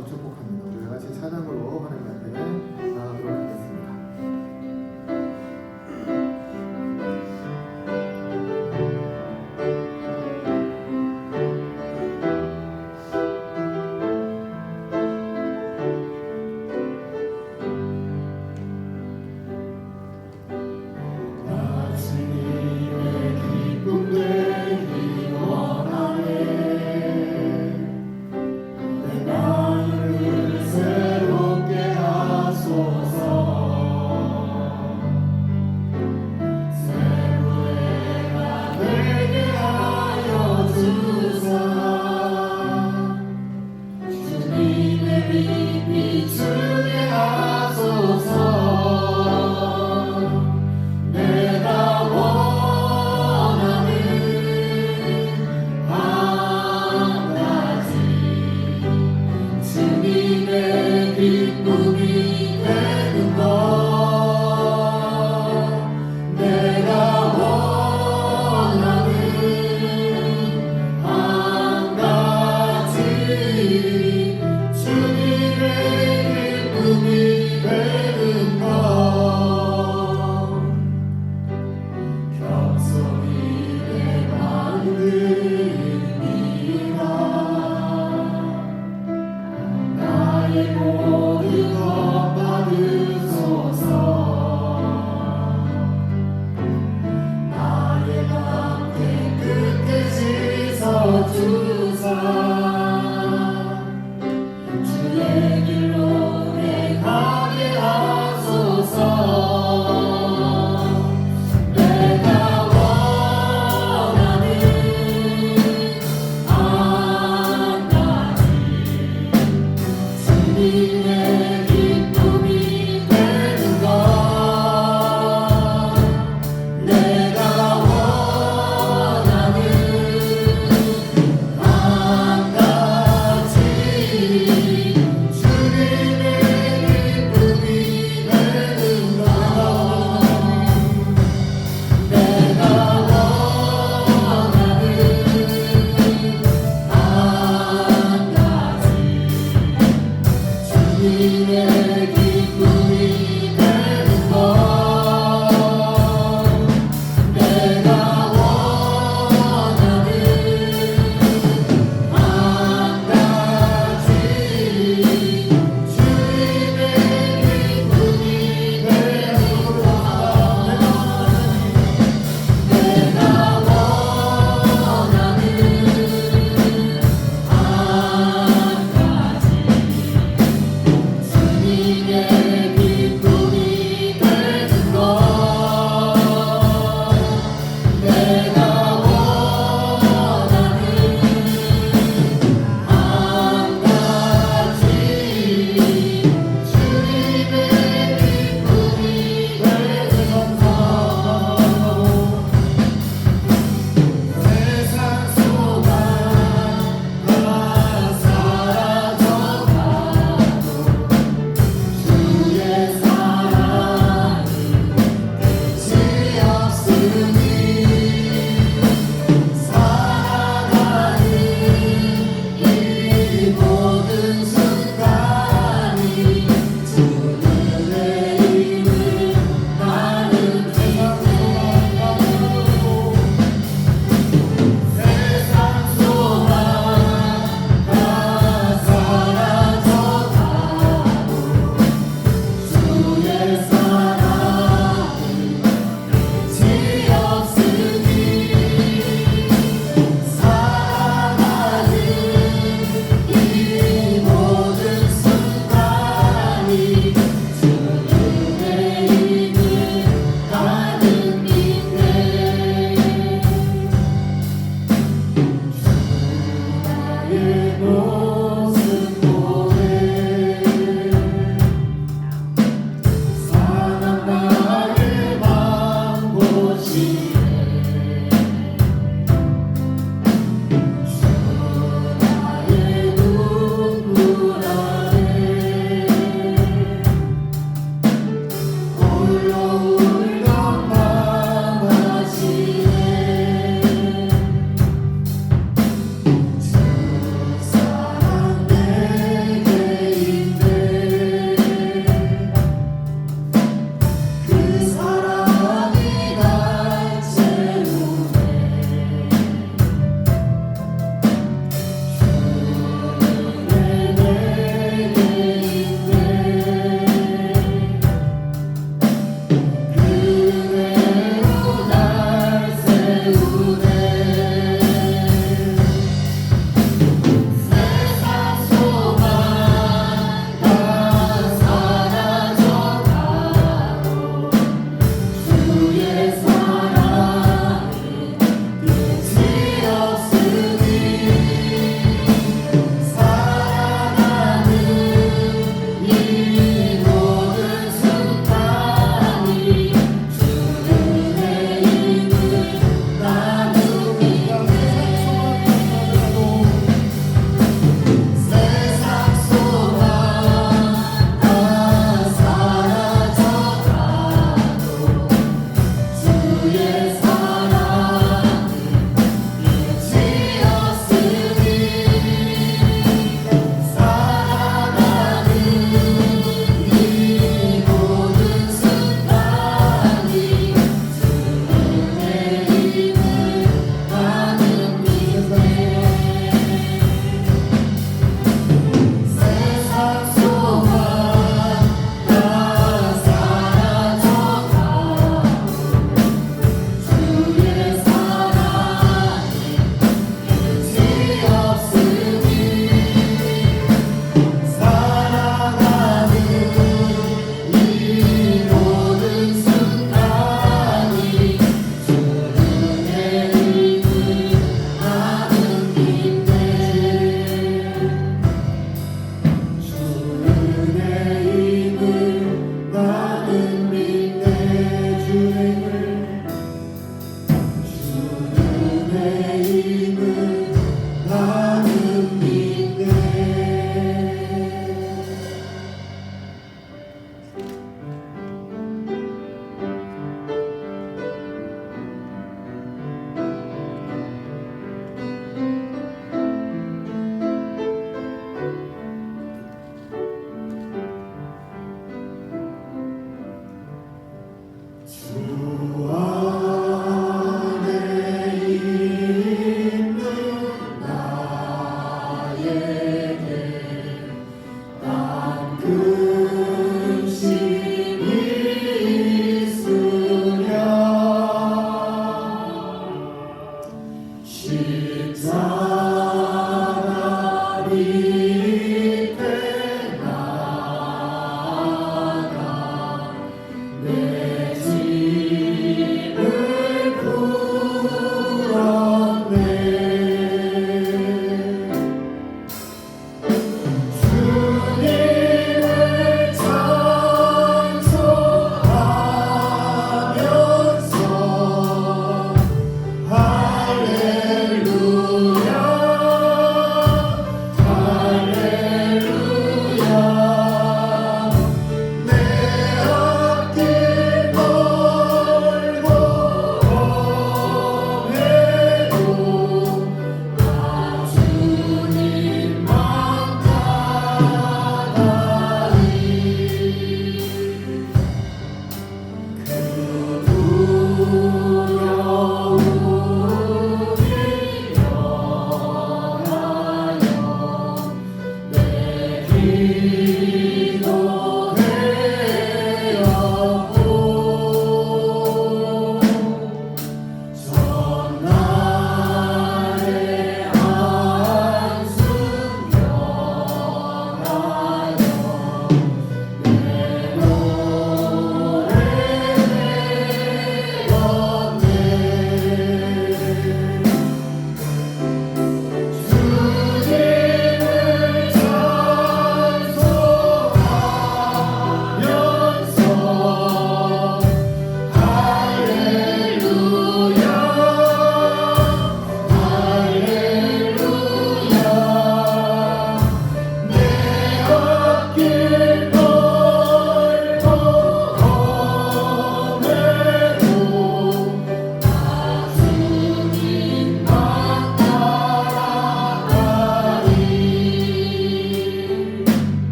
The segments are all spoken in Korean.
기도하고 축복합니다. 우리 같이 찬양으로 하나님 앞에 나가도록 하겠습니다.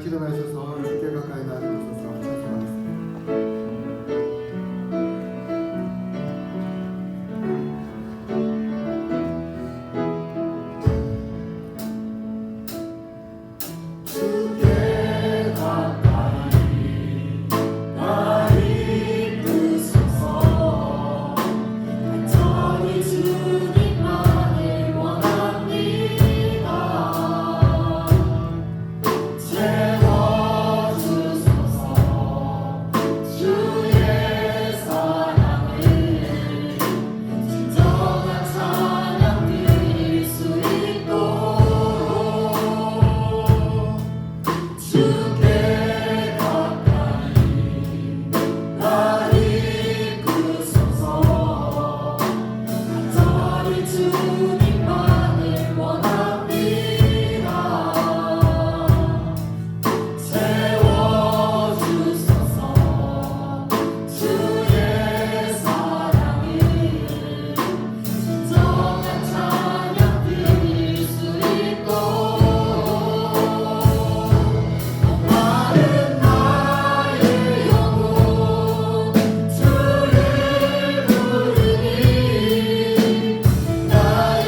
일어나셔서 주께 가까이 나아가셔서 찬송하겠습니다. 주께 가까이 나 이끄소서. 간절히 주님만을 원합니다. 나의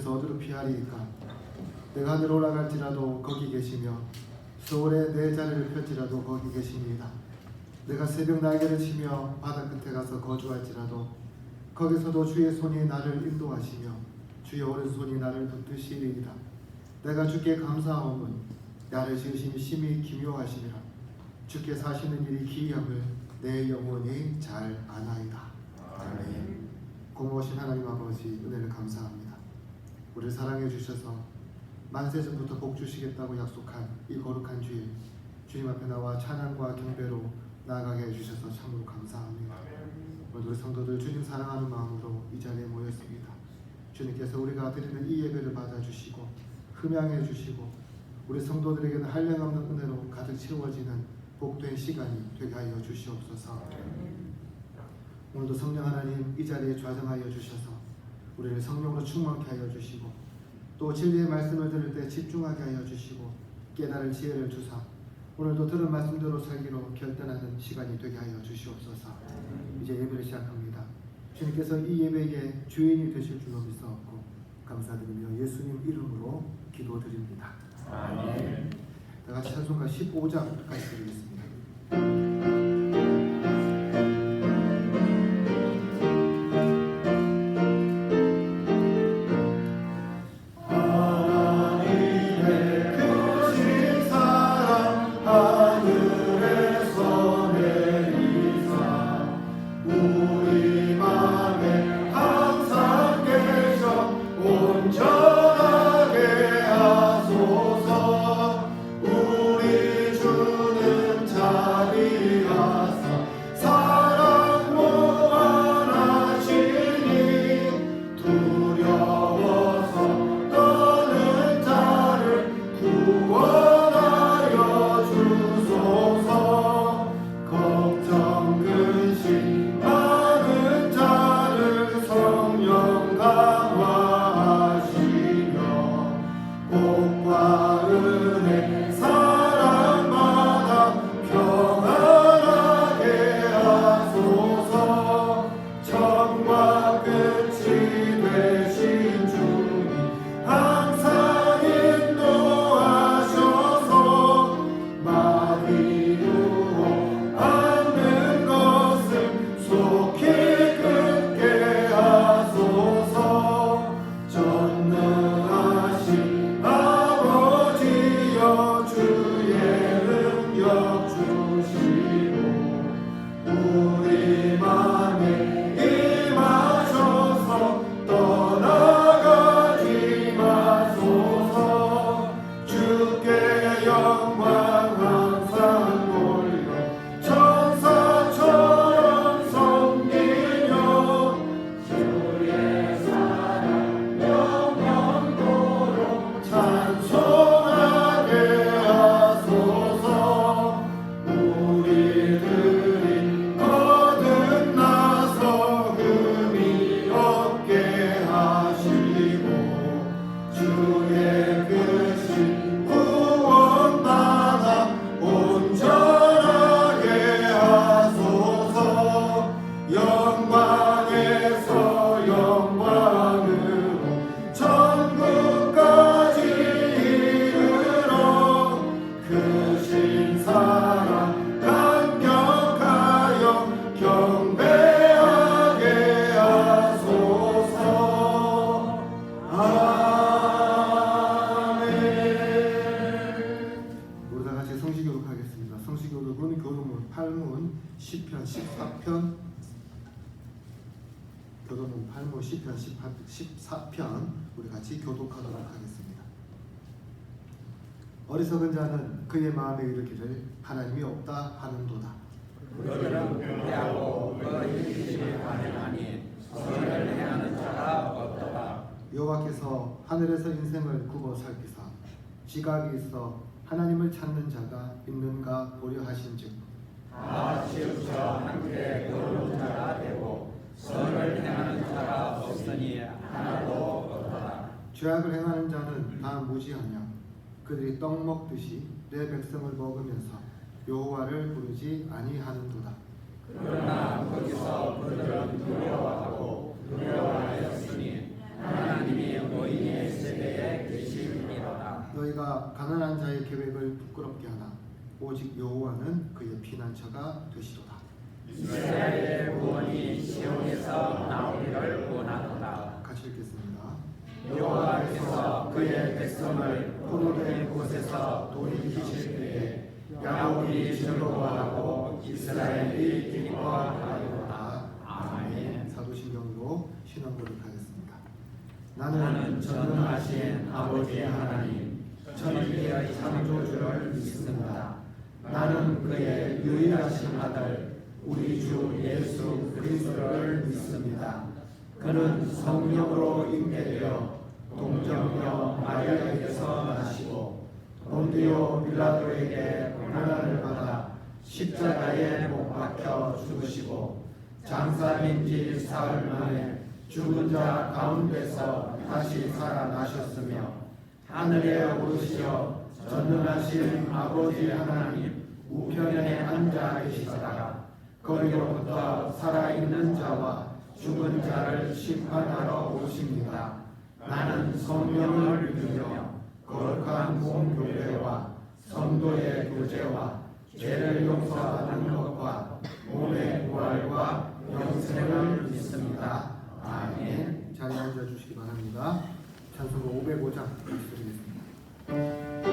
주께서 어디로 피하리이까? 내가 하늘 올라갈지라도 거기 계시며 서울에 내 자리를 펼지라도 거기 계십니다. 내가 새벽 날개를 치며 바다 끝에 가서 거주할지라도 거기서도 주의 손이 나를 인도하시며 주의 오른손이 나를 붙드시리이다. 내가 주께 감사하오니 나를 지으심이 심히 기묘하시니라. 주께 사시는 일이 기이함을 내 영혼이 잘 아나이다. 아멘. 공로하신 하나님 아버지, 은혜를 감사합니다. 우리를 사랑해 주셔서 만세전부터 복 주시겠다고 약속한 이 거룩한 주일, 주님 앞에 나와 찬양과 경배로 나아가게 해주셔서 참으로 감사합니다. 오늘 우리 성도들 주님 사랑하는 마음으로 이 자리에 모였습니다. 주님께서 우리가 드리는 이 예배를 받아주시고 흠양해 주시고 우리 성도들에게는 한량없는 은혜로 가득 채워지는 복된 시간이 되게 하여 주시옵소서. 오늘도 성령 하나님 이 자리에 좌정하여 주셔서 우리를 성령으로 충만케 하여 주시고 또 진리의 말씀을 들을 때 집중하게 하여 주시고 깨달을 지혜를 주사 오늘도 들은 말씀대로 살기로 결단하는 시간이 되게 하여 주시옵소서. 이제 예배를 시작합니다. 주님께서 이 예배의 주인이 되실 줄로 믿사옵고 감사드리며 예수님 이름으로 기도드립니다. 아멘. 다 같이 찬송가 15장까지 드리겠습니다. 교도문 8무 시편 14편 우리 같이 교독하도록 하겠습니다. 어리석은 자는 그의 마음에 이르기를 하나님이 없다 하는도다. 그들은 변해하고 그의 이름이 가능하니 선을 행하는 자가 없도다. 여호와께서 하늘에서 인생을 굽어 살피사 지각이 있어 하나님을 찾는 자가 있는가 보려 하신즉 다 치우쳐 함께 거룩한 자가 되고 선을 행하는 자가 없으니 하나도 없도다. 죄악을 행하는 자는 다 무지하냐. 그들이 떡 먹듯이 내 백성을 먹으면서 여호와를 부르지 아니하는도다. 그러나 거기서 그들은 두려워하고 두려워하였으니 하나님이 의인의 세대에 계심이로다. 너희가 가난한 자의 계획을 부끄럽게 하나 오직 여호와는 그의 피난처가 되시도다. 이스라엘의 구원이 시온에서 나오기를 원하노라. 같이 읽겠습니다. 여호와께서 그의 백성을 포로된 곳에서 돌이키실 때에 야곱이 즐거워하고 이스라엘이 기뻐하리로다. 아멘. 사도신경으로 신앙 고백하겠습니다. 나는 전능하신 아버지 하나님 천지의 창조주를 믿습니다. 나는 그의 유일하신 아들 우리 주 예수 그리스도를 믿습니다. 그는 성령으로 잉태되어 동정녀 마리아에게서 나시고 본디오 빌라도에게 고난을 받아 십자가에 못 박혀 죽으시고 장사된 지 사흘 만에 죽은 자 가운데서 다시 살아나셨으며 하늘에 오르시어 전능하신 아버지 하나님 우편에 앉아 계시다가 거기로부터 살아있는 자와 죽은 자를 심판하러 오십니다. 나는 성령을 믿으며 거룩한 공교회와 성도의 교제와 죄를 용서받는 것과 몸의 부활과 영생을 믿습니다. 아멘. 자리에 앉아주시기 바랍니다. 찬송가 505장 같이 드리겠습니다.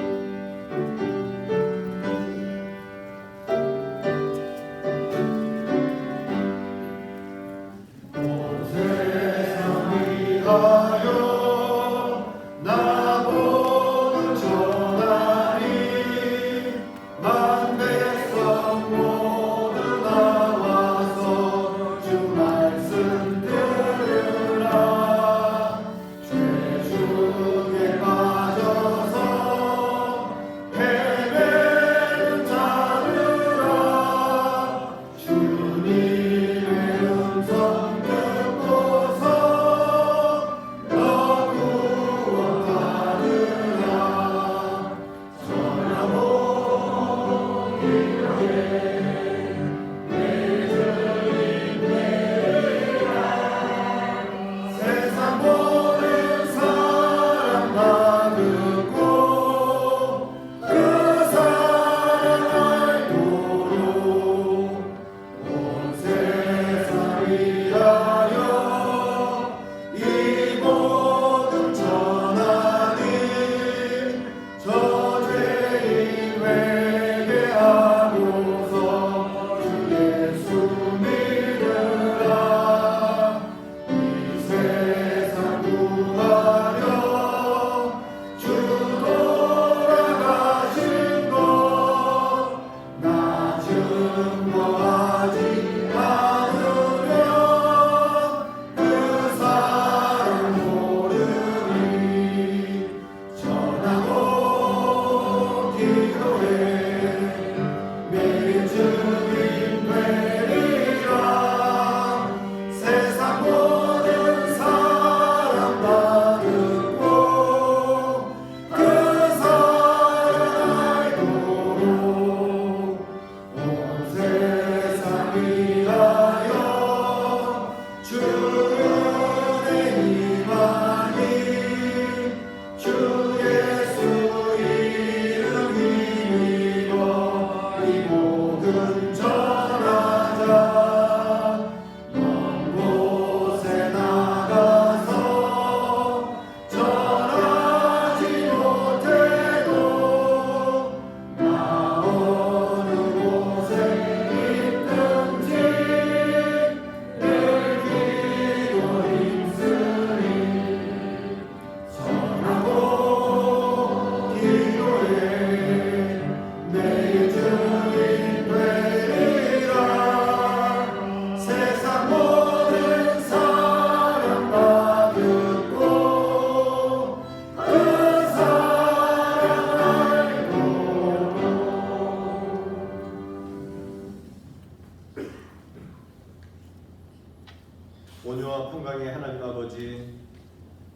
온유와 평강의 하나님 아버지,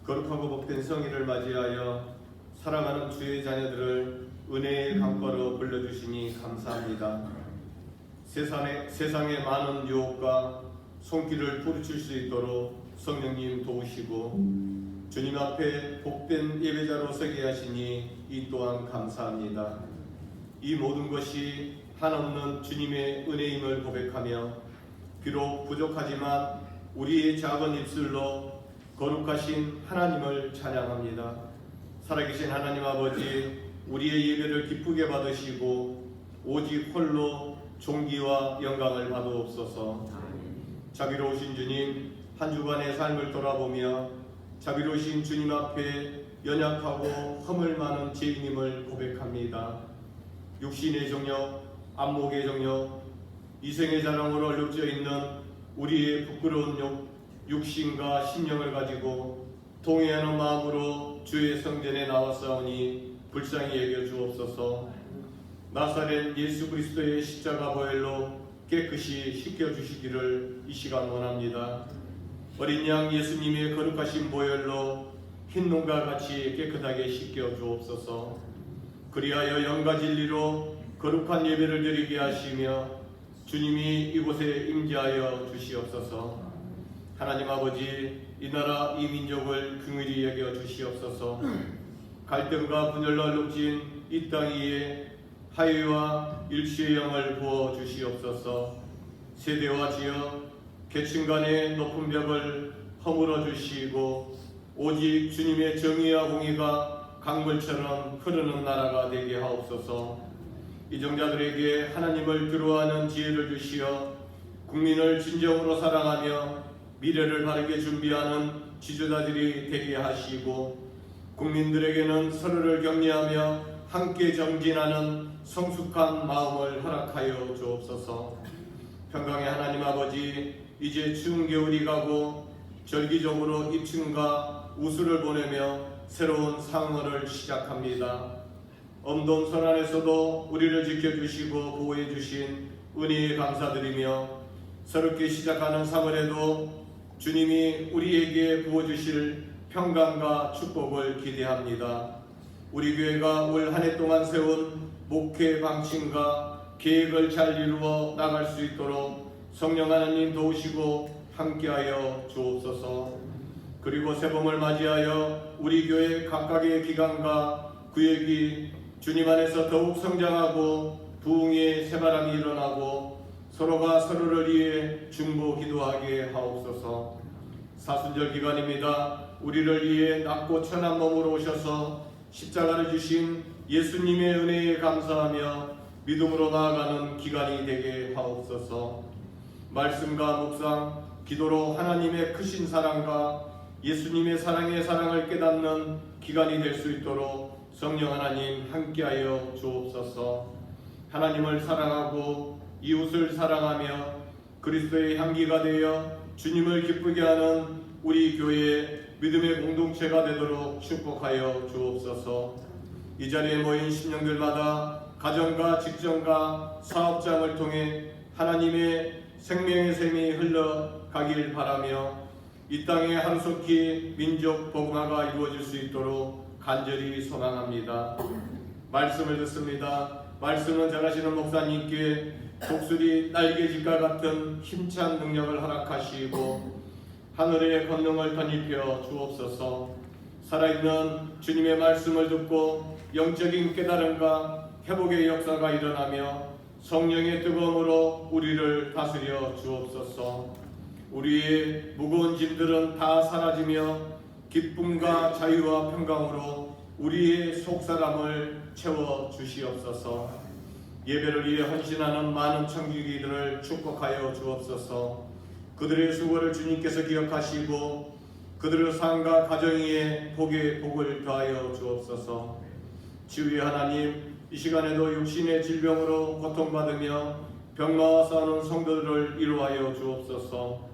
거룩하고 복된 성일을 맞이하여 사랑하는 주의 자녀들을 은혜의 강가로 불러주시니 감사합니다. 세상의 많은 유혹과 손길을 부르칠 수 있도록 성령님 도우시고 주님 앞에 복된 예배자로 서게 하시니 이 또한 감사합니다. 이 모든 것이 한없는 주님의 은혜임을 고백하며 비록 부족하지만 우리의 작은 입술로 거룩하신 하나님을 찬양합니다. 살아계신 하나님 아버지, 우리의 예배를 기쁘게 받으시고 오직 홀로 존귀와 영광을 받으옵소서. 자비로우신 주님, 한 주간의 삶을 돌아보며 자비로우신 주님 앞에 연약하고 허물 많은 죄인임을 고백합니다. 육신의 정욕, 안목의 정욕, 이생의 자랑으로 얼룩져 있는 우리의 부끄러운 육신과 심령을 가지고 동의하는 마음으로 주의 성전에 나왔사오니 불쌍히 여겨 주옵소서. 나사렛 예수 그리스도의 십자가 보혈로 깨끗이 씻겨주시기를 이 시간 원합니다. 어린 양 예수님의 거룩하신 보혈로 흰눈과 같이 깨끗하게 씻겨 주옵소서. 그리하여 영과 진리로 거룩한 예배를 드리게 하시며 주님이 이곳에 임재하여 주시옵소서. 하나님 아버지, 이 나라 이 민족을 긍휼히 여겨 주시옵소서. 갈등과 분열로 얼룩진 이 땅 위에 화해와 일치의 영을 부어 주시옵소서. 세대와 지역, 계층 간의 높은 벽을 허물어 주시고 오직 주님의 정의와 공의가 강물처럼 흐르는 나라가 되게 하옵소서. 이정자들에게 하나님을 두려워하는 지혜를 주시어 국민을 진정으로 사랑하며 미래를 바르게 준비하는 지도자들이 되게 하시고 국민들에게는 서로를 격려하며 함께 정진하는 성숙한 마음을 허락하여 주옵소서. 평강의 하나님 아버지, 이제 추운 겨울이 가고 절기적으로 입춘과 우수를 보내며 새로운 상어를 시작합니다. 엄동설 안에서도 우리를 지켜주시고 보호해주신 은혜에 감사드리며 새롭게 시작하는 3월에도 주님이 우리에게 부어주실 평강과 축복을 기대합니다. 우리 교회가 올 한 해 동안 세운 목회 방침과 계획을 잘 이루어 나갈 수 있도록 성령 하나님 도우시고 함께하여 주옵소서. 그리고 새봄을 맞이하여 우리 교회 각각의 기관과 구역이 주님 안에서 더욱 성장하고 부흥의 새바람이 일어나고 서로가 서로를 위해 중보 기도하게 하옵소서. 사순절 기간입니다. 우리를 위해 낮고 천한 몸으로 오셔서 십자가를 주신 예수님의 은혜에 감사하며 믿음으로 나아가는 기간이 되게 하옵소서. 말씀과 묵상, 기도로 하나님의 크신 사랑과 예수님의 사랑의 사랑을 깨닫는 기간이 될 수 있도록 성령 하나님 함께하여 주옵소서. 하나님을 사랑하고 이웃을 사랑하며 그리스도의 향기가 되어 주님을 기쁘게 하는 우리 교회의 믿음의 공동체가 되도록 축복하여 주옵소서. 이 자리에 모인 심령들마다 가정과 직장과 사업장을 통해 하나님의 생명의 샘이 흘러가길 바라며 이 땅에 하루속히 민족 복음화가 이루어질 수 있도록 간절히 소망합니다. 말씀을 듣습니다. 말씀은 잘하시는 목사님께 독수리 날개짓과 같은 힘찬 능력을 허락하시고 하늘의 권능을 덧입혀 주옵소서. 살아있는 주님의 말씀을 듣고 영적인 깨달음과 회복의 역사가 일어나며 성령의 뜨거움으로 우리를 다스려 주옵소서. 우리의 무거운 짐들은 다 사라지며 기쁨과 자유와 평강으로 우리의 속사람을 채워 주시옵소서. 예배를 위해 헌신하는 많은 청지기들을 축복하여 주옵소서. 그들의 수고를 주님께서 기억하시고 그들의 삶과 가정 위에 복에 복을 더하여 주옵소서. 치유의 하나님, 이 시간에도 육신의 질병으로 고통받으며 병마와 싸우는 성도들을 이루하여 주옵소서.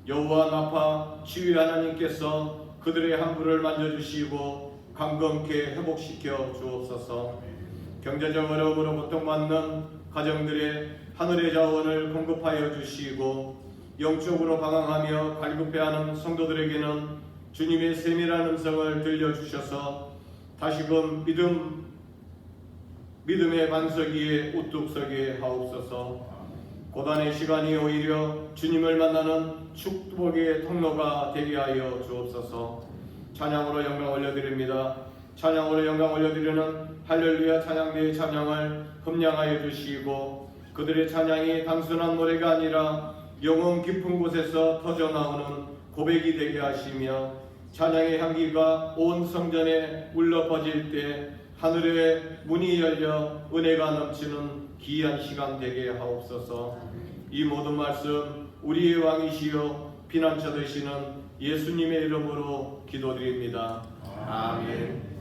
여호와 나파 치유의 하나님께서 그들의 함부를 만져주시고 강건케 회복시켜 주옵소서. 경제적 어려움으로 고통받는 가정들의 하늘의 자원을 공급하여 주시고 영적으로 방황하며 갈급해하는 성도들에게는 주님의 세밀한 음성을 들려주셔서 다시금 믿음의 반석 위에 우뚝 서게 하옵소서. 고단의 시간이 오히려 주님을 만나는 축복의 통로가 되게 하여 주옵소서. 찬양으로 영광 올려드립니다. 찬양으로 영광 올려드리는 할렐루야 찬양대의 찬양을 흠량하여 주시고, 그들의 찬양이 단순한 노래가 아니라 영혼 깊은 곳에서 터져나오는 고백이 되게 하시며, 찬양의 향기가 온 성전에 울려 퍼질 때 하늘의 문이 열려 은혜가 넘치는 귀한 시간 되게 하옵소서. 이 모든 말씀 우리의 왕이시여 피난처 되시는 예수님의 이름으로 기도드립니다. 아멘.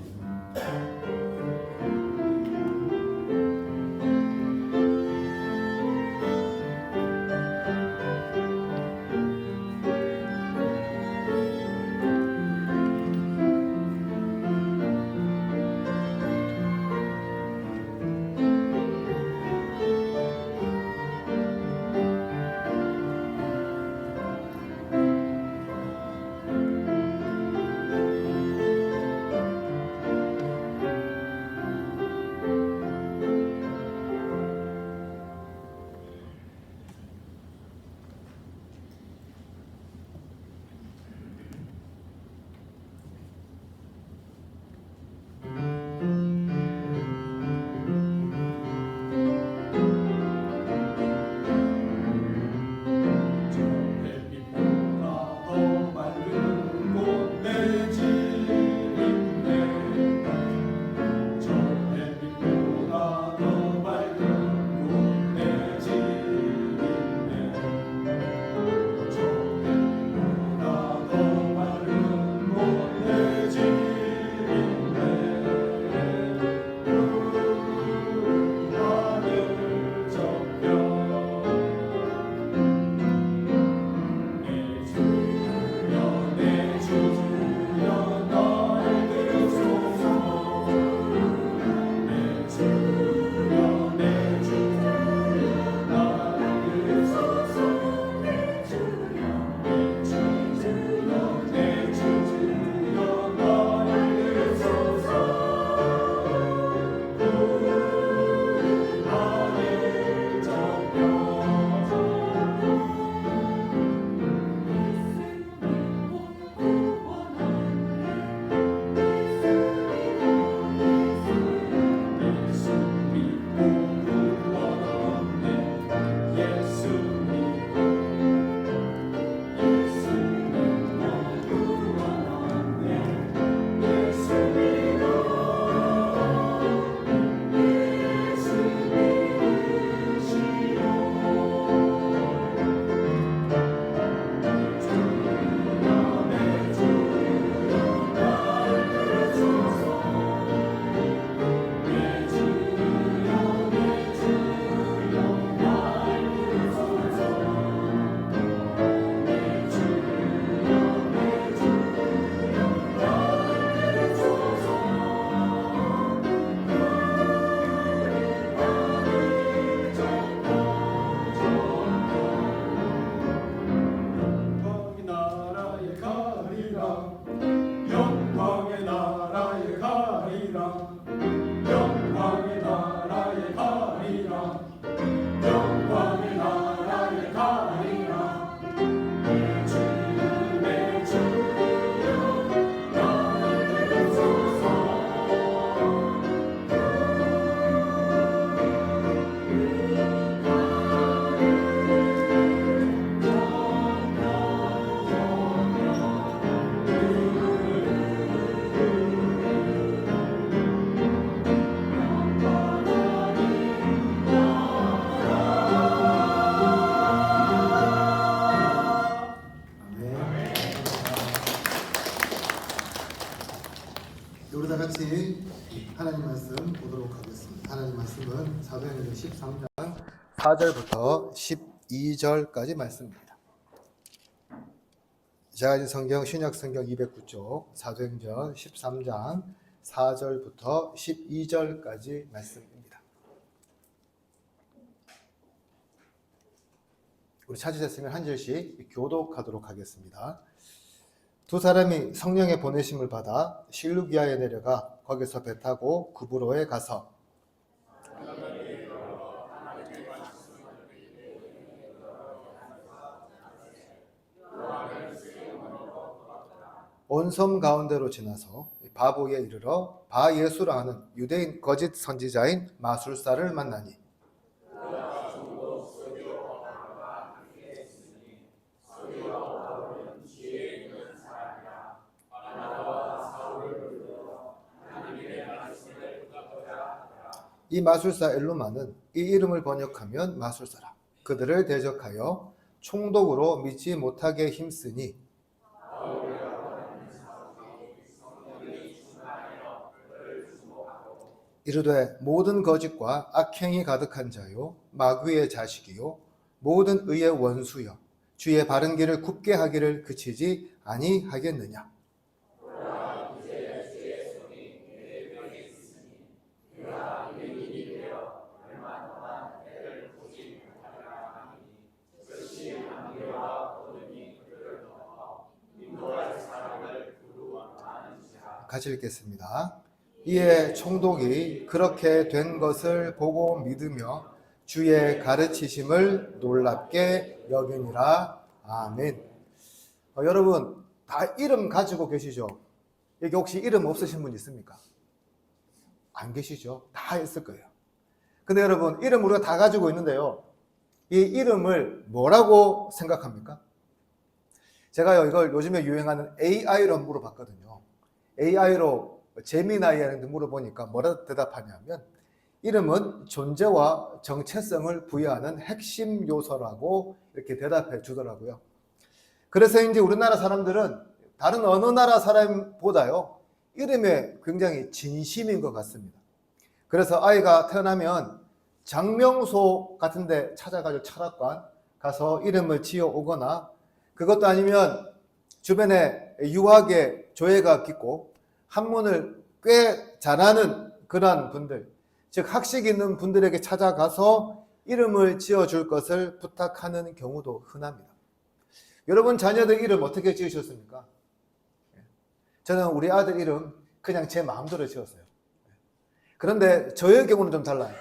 우리 다 같이 하나님 말씀 보도록 하겠습니다. 하나님 말씀은 사도행전 13장 4절부터 12절까지 말씀입니다. 제가 가진 성경 신약성경 209쪽 사도행전 13장 4절부터 12절까지 말씀입니다. 우리 찾으셨으면 한 절씩 교독하도록 하겠습니다. 두 사람이 성령의 보내심을 받아 실루기아에 내려가 거기서 배 타고 구브로에 가서 온 섬 가운데로 지나서 바보에 이르러 바예수라 하는 유대인 거짓 선지자인 마술사를 만나니 이 마술사 엘루마는 이 이름을 번역하면 마술사라. 그들을 대적하여 총독으로 믿지 못하게 힘쓰니 이르되 모든 거짓과 악행이 가득한 자요 마귀의 자식이요 모든 의의 원수여 주의 바른 길을 굽게 하기를 그치지 아니하겠느냐. 같이 읽겠습니다. 이에 총독이 그렇게 된 것을 보고 믿으며 주의 가르치심을 놀랍게 여기니라. 아멘. 여러분 다 이름 가지고 계시죠? 여기 혹시 이름 없으신 분 있습니까? 안 계시죠? 다 있을 거예요. 근데 여러분 이름 우리가 다 가지고 있는데요. 이 이름을 뭐라고 생각합니까? 제가요 이걸 요즘에 유행하는 AI로 물어봤거든요. AI로 제미나이한테 물어보니까 뭐라 대답하냐면 이름은 존재와 정체성을 부여하는 핵심 요소라고 이렇게 대답해 주더라고요. 그래서 이제 우리나라 사람들은 다른 어느 나라 사람보다요 이름에 굉장히 진심인 것 같습니다. 그래서 아이가 태어나면 장명소 같은 데 찾아가지고 철학관 가서 이름을 지어 오거나 그것도 아니면 주변에 유학에 조예가 깊고 한문을 꽤 잘하는 그런 분들, 즉 학식 있는 분들에게 찾아가서 이름을 지어줄 것을 부탁하는 경우도 흔합니다. 여러분 자녀들 이름 어떻게 지으셨습니까? 저는 우리 아들 이름 그냥 제 마음대로 지었어요. 그런데 저의 경우는 좀 달라요.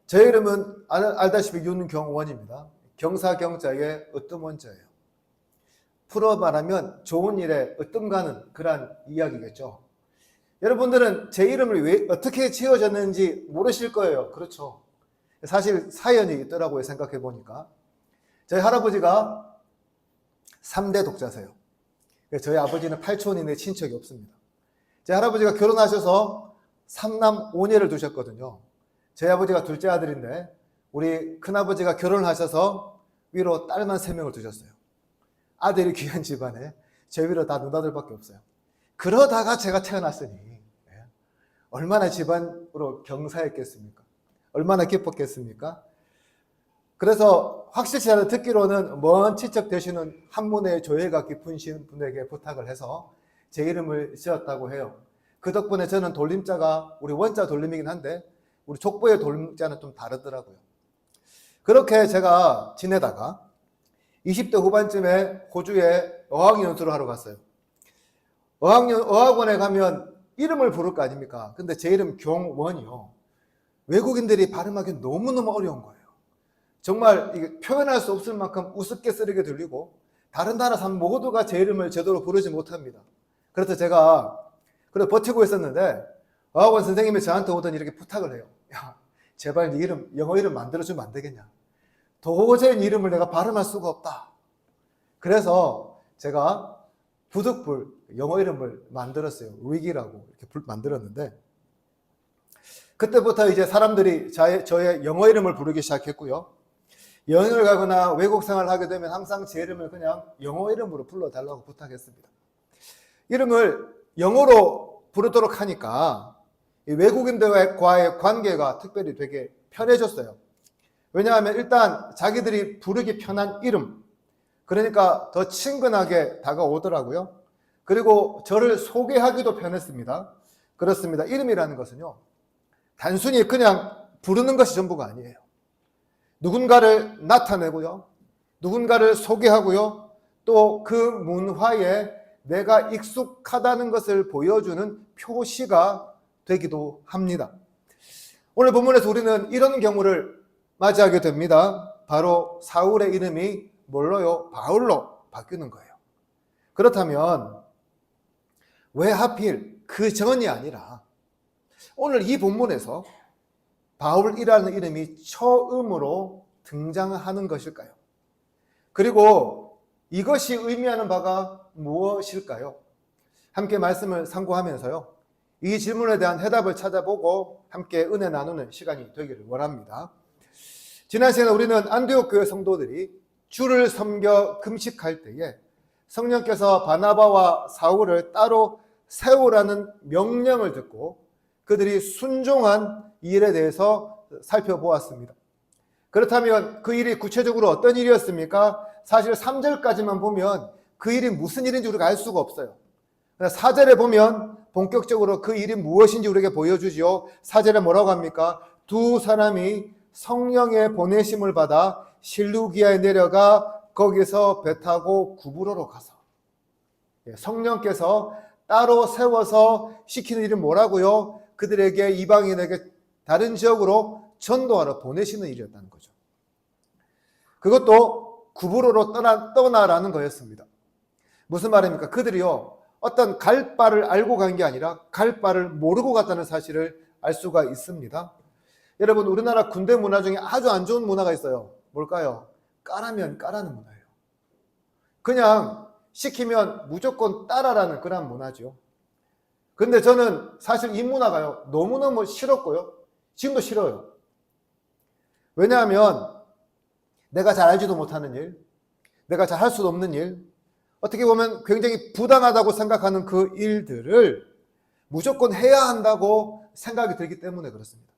제 이름은 알다시피 윤경원입니다. 경사경자의 으뜸원자예요. 풀어 말하면 좋은 일에 으뜸가는 그런 이야기겠죠. 여러분들은 제 이름을 왜 어떻게 지어졌는지 모르실 거예요. 그렇죠. 사실 사연이 있더라고요. 생각해 보니까 저희 할아버지가 3대 독자세요. 저희 아버지는 8촌인데 친척이 없습니다. 제 할아버지가 결혼하셔서 3남 5녀를 두셨거든요. 저희 아버지가 둘째 아들인데 우리 큰아버지가 결혼하셔서 위로 딸만 3명을 두셨어요. 아들이 귀한 집안에 제 위로 다 누나들밖에 없어요. 그러다가 제가 태어났으니 얼마나 집안으로 경사했겠습니까? 얼마나 기뻤겠습니까? 그래서 확실히 저는 듣기로는 먼 친척 되시는 한문의 조예가 깊으신 분에게 부탁을 해서 제 이름을 지었다고 해요. 그 덕분에 저는 돌림자가 우리 원자 돌림이긴 한데 우리 족보의 돌림자는 좀 다르더라고요. 그렇게 제가 지내다가 20대 후반쯤에 호주에 어학연수를 하러 갔어요. 어학원에 가면 이름을 부를 거 아닙니까? 근데 제 이름 경원이요. 외국인들이 발음하기 너무너무 어려운 거예요. 정말 이게 표현할 수 없을 만큼 우습게 쓰리게 들리고 다른 나라 사람 모두가 제 이름을 제대로 부르지 못합니다. 그래서 제가 그래도 버티고 있었는데 어학원 선생님이 저한테 오더니 이렇게 부탁을 해요. 야, 제발 네 이름, 영어 이름 만들어주면 안 되겠냐? 도저히 이름을 내가 발음할 수가 없다. 그래서 제가 부득불 영어 이름을 만들었어요. 릭이라고 이렇게 만들었는데 그때부터 이제 사람들이 저의 영어 이름을 부르기 시작했고요. 여행을 가거나 외국 생활을 하게 되면 항상 제 이름을 그냥 영어 이름으로 불러달라고 부탁했습니다. 이름을 영어로 부르도록 하니까 외국인들과의 관계가 특별히 되게 편해졌어요. 왜냐하면 일단 자기들이 부르기 편한 이름, 그러니까 더 친근하게 다가오더라고요. 그리고 저를 소개하기도 편했습니다. 그렇습니다. 이름이라는 것은요, 단순히 그냥 부르는 것이 전부가 아니에요. 누군가를 나타내고요, 누군가를 소개하고요, 또 그 문화에 내가 익숙하다는 것을 보여주는 표시가 되기도 합니다. 오늘 본문에서 우리는 이런 경우를 맞이하게 됩니다. 바로 사울의 이름이 뭘로요? 바울로 바뀌는 거예요. 그렇다면 왜 하필 그 전이 아니라 오늘 이 본문에서 바울이라는 이름이 처음으로 등장하는 것일까요? 그리고 이것이 의미하는 바가 무엇일까요? 함께 말씀을 상고하면서요, 이 질문에 대한 해답을 찾아보고 함께 은혜 나누는 시간이 되기를 원합니다. 지난 시간에 우리는 안디옥 교회 성도들이 주를 섬겨 금식할 때에 성령께서 바나바와 사울을 따로 세우라는 명령을 듣고 그들이 순종한 일에 대해서 살펴보았습니다. 그렇다면 그 일이 구체적으로 어떤 일이었습니까? 사실 3절까지만 보면 그 일이 무슨 일인지 우리가 알 수가 없어요. 4절에 보면 본격적으로 그 일이 무엇인지 우리에게 보여주지요. 4절에 뭐라고 합니까? 두 사람이 성령의 보내심을 받아 실루기아에 내려가 거기서 배 타고 구브로로 가서, 성령께서 따로 세워서 시키는 일은 뭐라고요? 그들에게, 이방인에게 다른 지역으로 전도하러 보내시는 일이었다는 거죠. 그것도 구브로로 떠나라는 거였습니다. 무슨 말입니까? 그들이요, 어떤 갈 바를 알고 간 게 아니라 갈 바를 모르고 갔다는 사실을 알 수가 있습니다. 여러분, 우리나라 군대 문화 중에 아주 안 좋은 문화가 있어요. 뭘까요? 까라면 까라는 문화예요. 그냥 시키면 무조건 따라라는 그런 문화죠. 근데 저는 사실 이 문화가요, 너무너무 싫었고요, 지금도 싫어요. 왜냐하면 내가 잘 알지도 못하는 일, 내가 잘 할 수도 없는 일, 어떻게 보면 굉장히 부당하다고 생각하는 그 일들을 무조건 해야 한다고 생각이 들기 때문에 그렇습니다.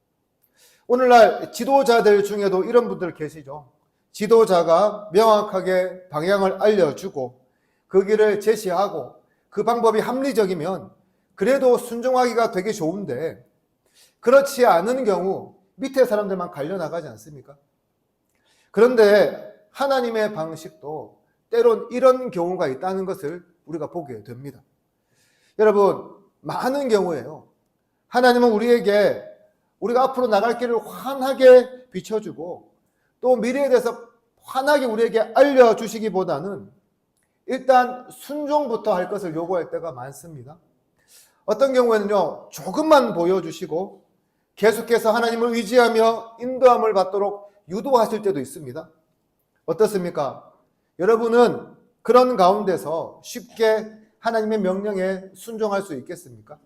오늘날 지도자들 중에도 이런 분들 계시죠. 지도자가 명확하게 방향을 알려주고 그 길을 제시하고 그 방법이 합리적이면 그래도 순종하기가 되게 좋은데, 그렇지 않은 경우 밑에 사람들만 갈려나가지 않습니까? 그런데 하나님의 방식도 때론 이런 경우가 있다는 것을 우리가 보게 됩니다. 여러분, 많은 경우에요, 하나님은 우리에게 우리가 앞으로 나갈 길을 환하게 비춰주고 또 미래에 대해서 환하게 우리에게 알려주시기보다는 일단 순종부터 할 것을 요구할 때가 많습니다. 어떤 경우에는요, 조금만 보여주시고 계속해서 하나님을 의지하며 인도함을 받도록 유도하실 때도 있습니다. 어떻습니까? 여러분은 그런 가운데서 쉽게 하나님의 명령에 순종할 수 있겠습니까?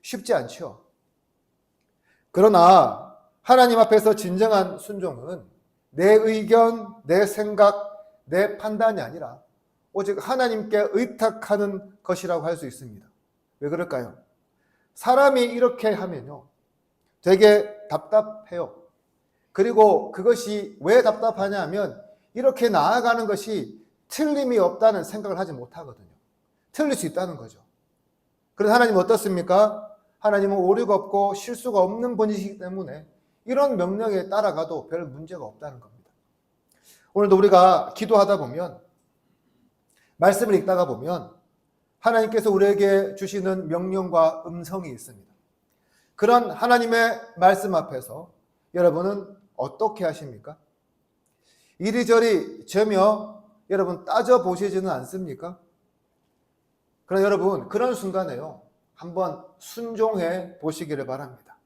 쉽지 않죠. 그러나 하나님 앞에서 진정한 순종은 내 의견, 내 생각, 내 판단이 아니라 오직 하나님께 의탁하는 것이라고 할 수 있습니다. 왜 그럴까요? 사람이 이렇게 하면요, 되게 답답해요. 그리고 그것이 왜 답답하냐 하면 이렇게 나아가는 것이 틀림이 없다는 생각을 하지 못하거든요. 틀릴 수 있다는 거죠. 그래서 하나님은 어떻습니까? 하나님은 오류가 없고 실수가 없는 분이시기 때문에 이런 명령에 따라가도 별 문제가 없다는 겁니다. 오늘도 우리가 기도하다 보면, 말씀을 읽다가 보면 하나님께서 우리에게 주시는 명령과 음성이 있습니다. 그런 하나님의 말씀 앞에서 여러분은 어떻게 하십니까? 이리저리 재며 여러분 따져보시지는 않습니까? 그러나 여러분, 그런 순간에요, 한번 순종해 보시기를 바랍니다.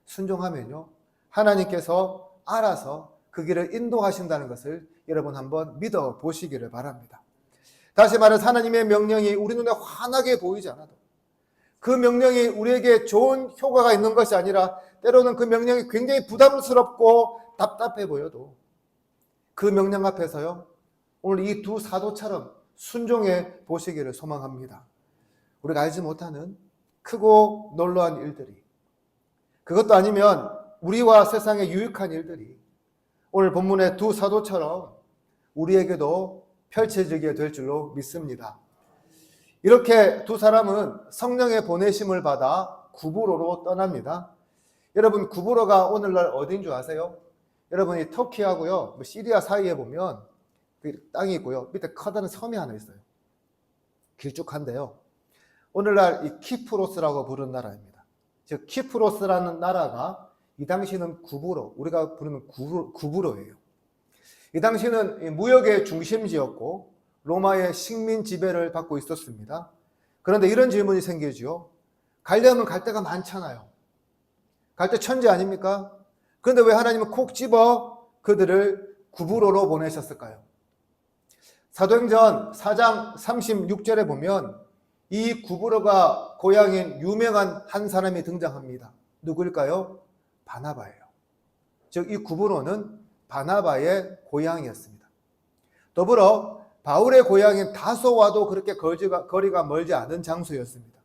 순종하면요, 하나님께서 알아서 그 길을 인도하신다는 것을 여러분 한번 믿어 보시기를 바랍니다. 다시 말해서 하나님의 명령이 우리 눈에 환하게 보이지 않아도, 그 명령이 우리에게 좋은 효과가 있는 것이 아니라 때로는 그 명령이 굉장히 부담스럽고 답답해 보여도 그 명령 앞에서요, 오늘 이 두 사도처럼 순종해 보시기를 소망합니다. 우리가 알지 못하는 크고 놀라운 일들이, 그것도 아니면 우리와 세상에 유익한 일들이 오늘 본문의 두 사도처럼 우리에게도 펼쳐지게 될 줄로 믿습니다. 이렇게 두 사람은 성령의 보내심을 받아 구브로로 떠납니다. 여러분, 구브로가 오늘날 어디인 줄 아세요? 여러분이 터키하고요, 시리아 사이에 보면 그 땅이 있고요, 밑에 커다란 섬이 하나 있어요. 길쭉한데요, 오늘날 이 키프로스라고 부르는 나라입니다. 즉 키프로스라는 나라가 이 당시는 구브로, 우리가 부르는 구브로예요. 이 당시는 무역의 중심지였고 로마의 식민 지배를 받고 있었습니다. 그런데 이런 질문이 생기죠. 가려면 갈 데가 많잖아요. 갈 데 천지 아닙니까? 그런데 왜 하나님은 콕 집어 그들을 구브로로 보내셨을까요? 사도행전 4장 36절에 보면 이 구브로가 고향인 유명한 한 사람이 등장합니다. 누구일까요? 바나바예요. 즉 이 구브로는 바나바의 고향이었습니다. 더불어 바울의 고향인 다소와도 그렇게 거리가 멀지 않은 장소였습니다.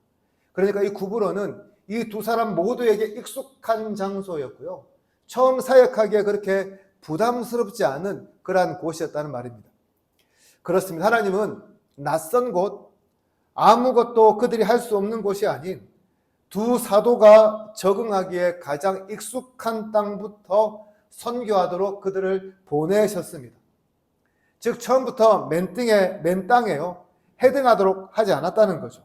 그러니까 이 구브로는 이 두 사람 모두에게 익숙한 장소였고요. 처음 사역하기에 그렇게 부담스럽지 않은 그러한 곳이었다는 말입니다. 그렇습니다. 하나님은 낯선 곳, 아무것도 그들이 할 수 없는 곳이 아닌 두 사도가 적응하기에 가장 익숙한 땅부터 선교하도록 그들을 보내셨습니다. 즉 처음부터 맨 땅에요. 헤딩하도록 하지 않았다는 거죠.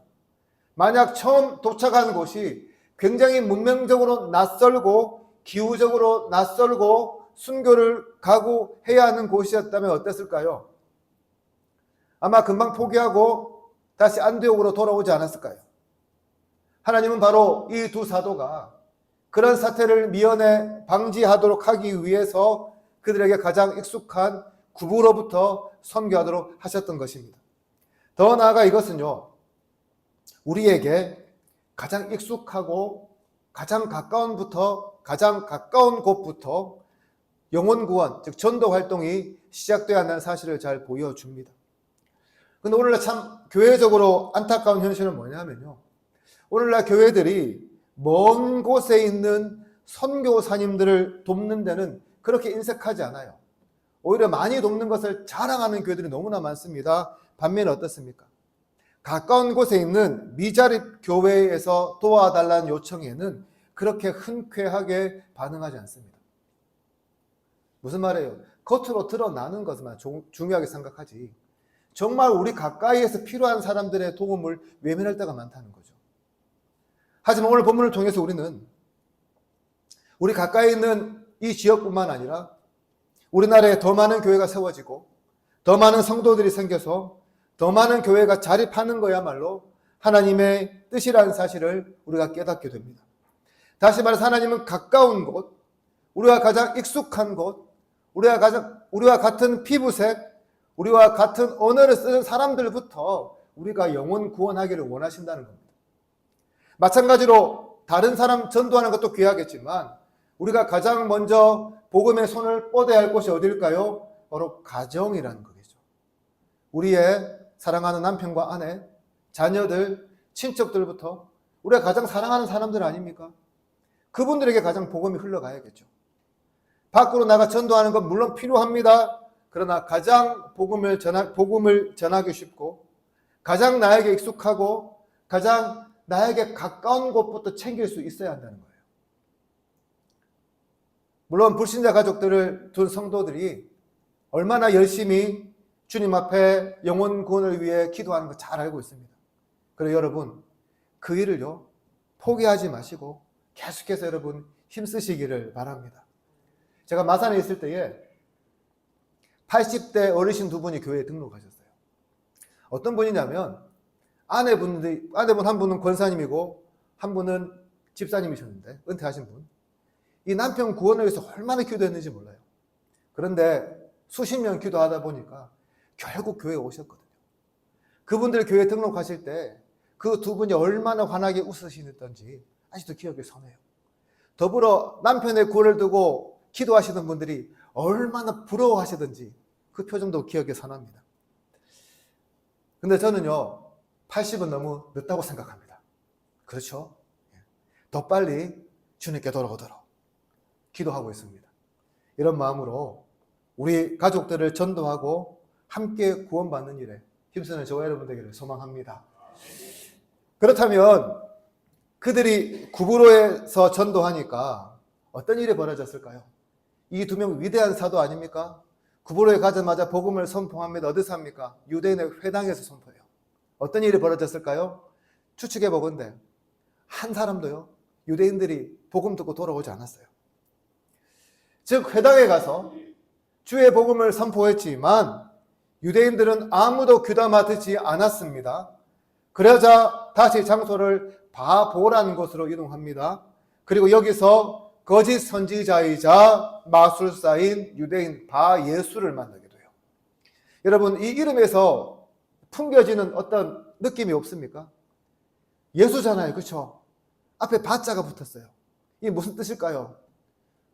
만약 처음 도착한 곳이 굉장히 문명적으로 낯설고 기후적으로 낯설고 순교를 각오해야 하는 곳이었다면 어땠을까요? 아마 금방 포기하고 다시 안디옥으로 돌아오지 않았을까요? 하나님은 바로 이 두 사도가 그런 사태를 미연에 방지하도록 하기 위해서 그들에게 가장 익숙한 구브로부터 선교하도록 하셨던 것입니다. 더 나아가 이것은요, 우리에게 가장 익숙하고 가장 가까운 곳부터 영혼 구원, 즉 전도 활동이 시작돼야 한다는 사실을 잘 보여줍니다. 근데 오늘날 참 교회적으로 안타까운 현실은 뭐냐면요, 오늘날 교회들이 먼 곳에 있는 선교사님들을 돕는 데는 그렇게 인색하지 않아요. 오히려 많이 돕는 것을 자랑하는 교회들이 너무나 많습니다. 반면에 어떻습니까? 가까운 곳에 있는 미자립 교회에서 도와달라는 요청에는 그렇게 흔쾌하게 반응하지 않습니다. 무슨 말이에요? 겉으로 드러나는 것만 중요하게 생각하지 정말 우리 가까이에서 필요한 사람들의 도움을 외면할 때가 많다는 거죠. 하지만 오늘 본문을 통해서 우리는 우리 가까이 있는 이 지역뿐만 아니라 우리나라에 더 많은 교회가 세워지고 더 많은 성도들이 생겨서 더 많은 교회가 자립하는 거야말로 하나님의 뜻이라는 사실을 우리가 깨닫게 됩니다. 다시 말해서 하나님은 가까운 곳, 우리와 가장 익숙한 곳, 우리와 같은 피부색, 우리와 같은 언어를 쓰는 사람들부터 우리가 영혼 구원하기를 원하신다는 겁니다. 마찬가지로 다른 사람 전도하는 것도 귀하겠지만 우리가 가장 먼저 복음의 손을 뻗어야 할 곳이 어디일까요? 바로 가정이라는 거겠죠. 우리의 사랑하는 남편과 아내, 자녀들, 친척들부터 우리가 가장 사랑하는 사람들 아닙니까? 그분들에게 가장 복음이 흘러가야겠죠. 밖으로 나가 전도하는 건 물론 필요합니다. 그러나 가장 복음을 전하기 쉽고 가장 나에게 익숙하고 가장 나에게 가까운 곳부터 챙길 수 있어야 한다는 거예요. 물론 불신자 가족들을 둔 성도들이 얼마나 열심히 주님 앞에 영혼 구원을 위해 기도하는 거 잘 알고 있습니다. 그래서 여러분 그 일을요 포기하지 마시고 계속해서 여러분 힘쓰시기를 바랍니다. 제가 마산에 있을 때에 80대 어르신 두 분이 교회에 등록하셨어요. 어떤 분이냐면 아내분 한 분은 권사님이고 한 분은 집사님이셨는데 은퇴하신 분. 이 남편 구원을 위해서 얼마나 기도했는지 몰라요. 그런데 수십 년 기도하다 보니까 결국 교회에 오셨거든요. 그분들 교회에 등록하실 때 그 두 분이 얼마나 환하게 웃으시던지 아직도 기억에 선해요. 더불어 남편의 구원을 두고 기도하시던 분들이 얼마나 부러워하시던지 그 표정도 기억에 선합니다. 근데 저는요 80은 너무 늦다고 생각합니다. 그렇죠? 더 빨리 주님께 돌아오도록 기도하고 있습니다. 이런 마음으로 우리 가족들을 전도하고 함께 구원받는 일에 힘쓰는 저와 여러분 되기를 소망합니다. 그렇다면 그들이 구브로에서 전도하니까 어떤 일이 벌어졌을까요? 이 두 명 위대한 사도 아닙니까? 구브로에 가자마자 복음을 선포합니다. 어디서 합니까? 유대인의 회당에서 선포해요. 어떤 일이 벌어졌을까요? 추측해 보건대 한 사람도요 유대인들이 복음 듣고 돌아오지 않았어요. 즉 회당에 가서 주의 복음을 선포했지만 유대인들은 아무도 귀담아 듣지 않았습니다. 그러자 다시 장소를 바보라는 곳으로 이동합니다. 그리고 여기서 거짓 선지자이자 마술사인 유대인 바예수를 만나게 돼요. 여러분, 이 이름에서 풍겨지는 어떤 느낌이 없습니까? 예수잖아요, 그렇죠? 앞에 바자가 붙었어요. 이게 무슨 뜻일까요?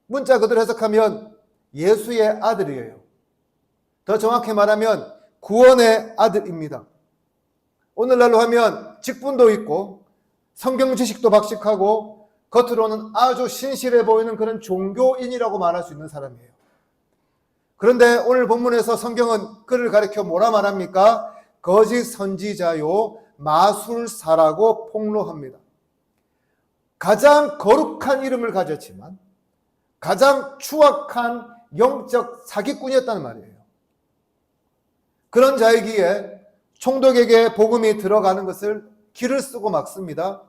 문자 그대로 해석하면 예수의 아들이에요. 더 정확히 말하면 구원의 아들입니다. 오늘날로 하면 직분도 있고 성경 지식도 박식하고 겉으로는 아주 신실해 보이는 그런 종교인이라고 말할 수 있는 사람이에요. 그런데 오늘 본문에서 성경은 그를 가리켜 뭐라 말합니까? 거짓 선지자요 마술사라고 폭로합니다. 가장 거룩한 이름을 가졌지만 가장 추악한 영적 사기꾼이었다는 말이에요. 그런 자이기에 총독에게 복음이 들어가는 것을 기를 쓰고 막습니다.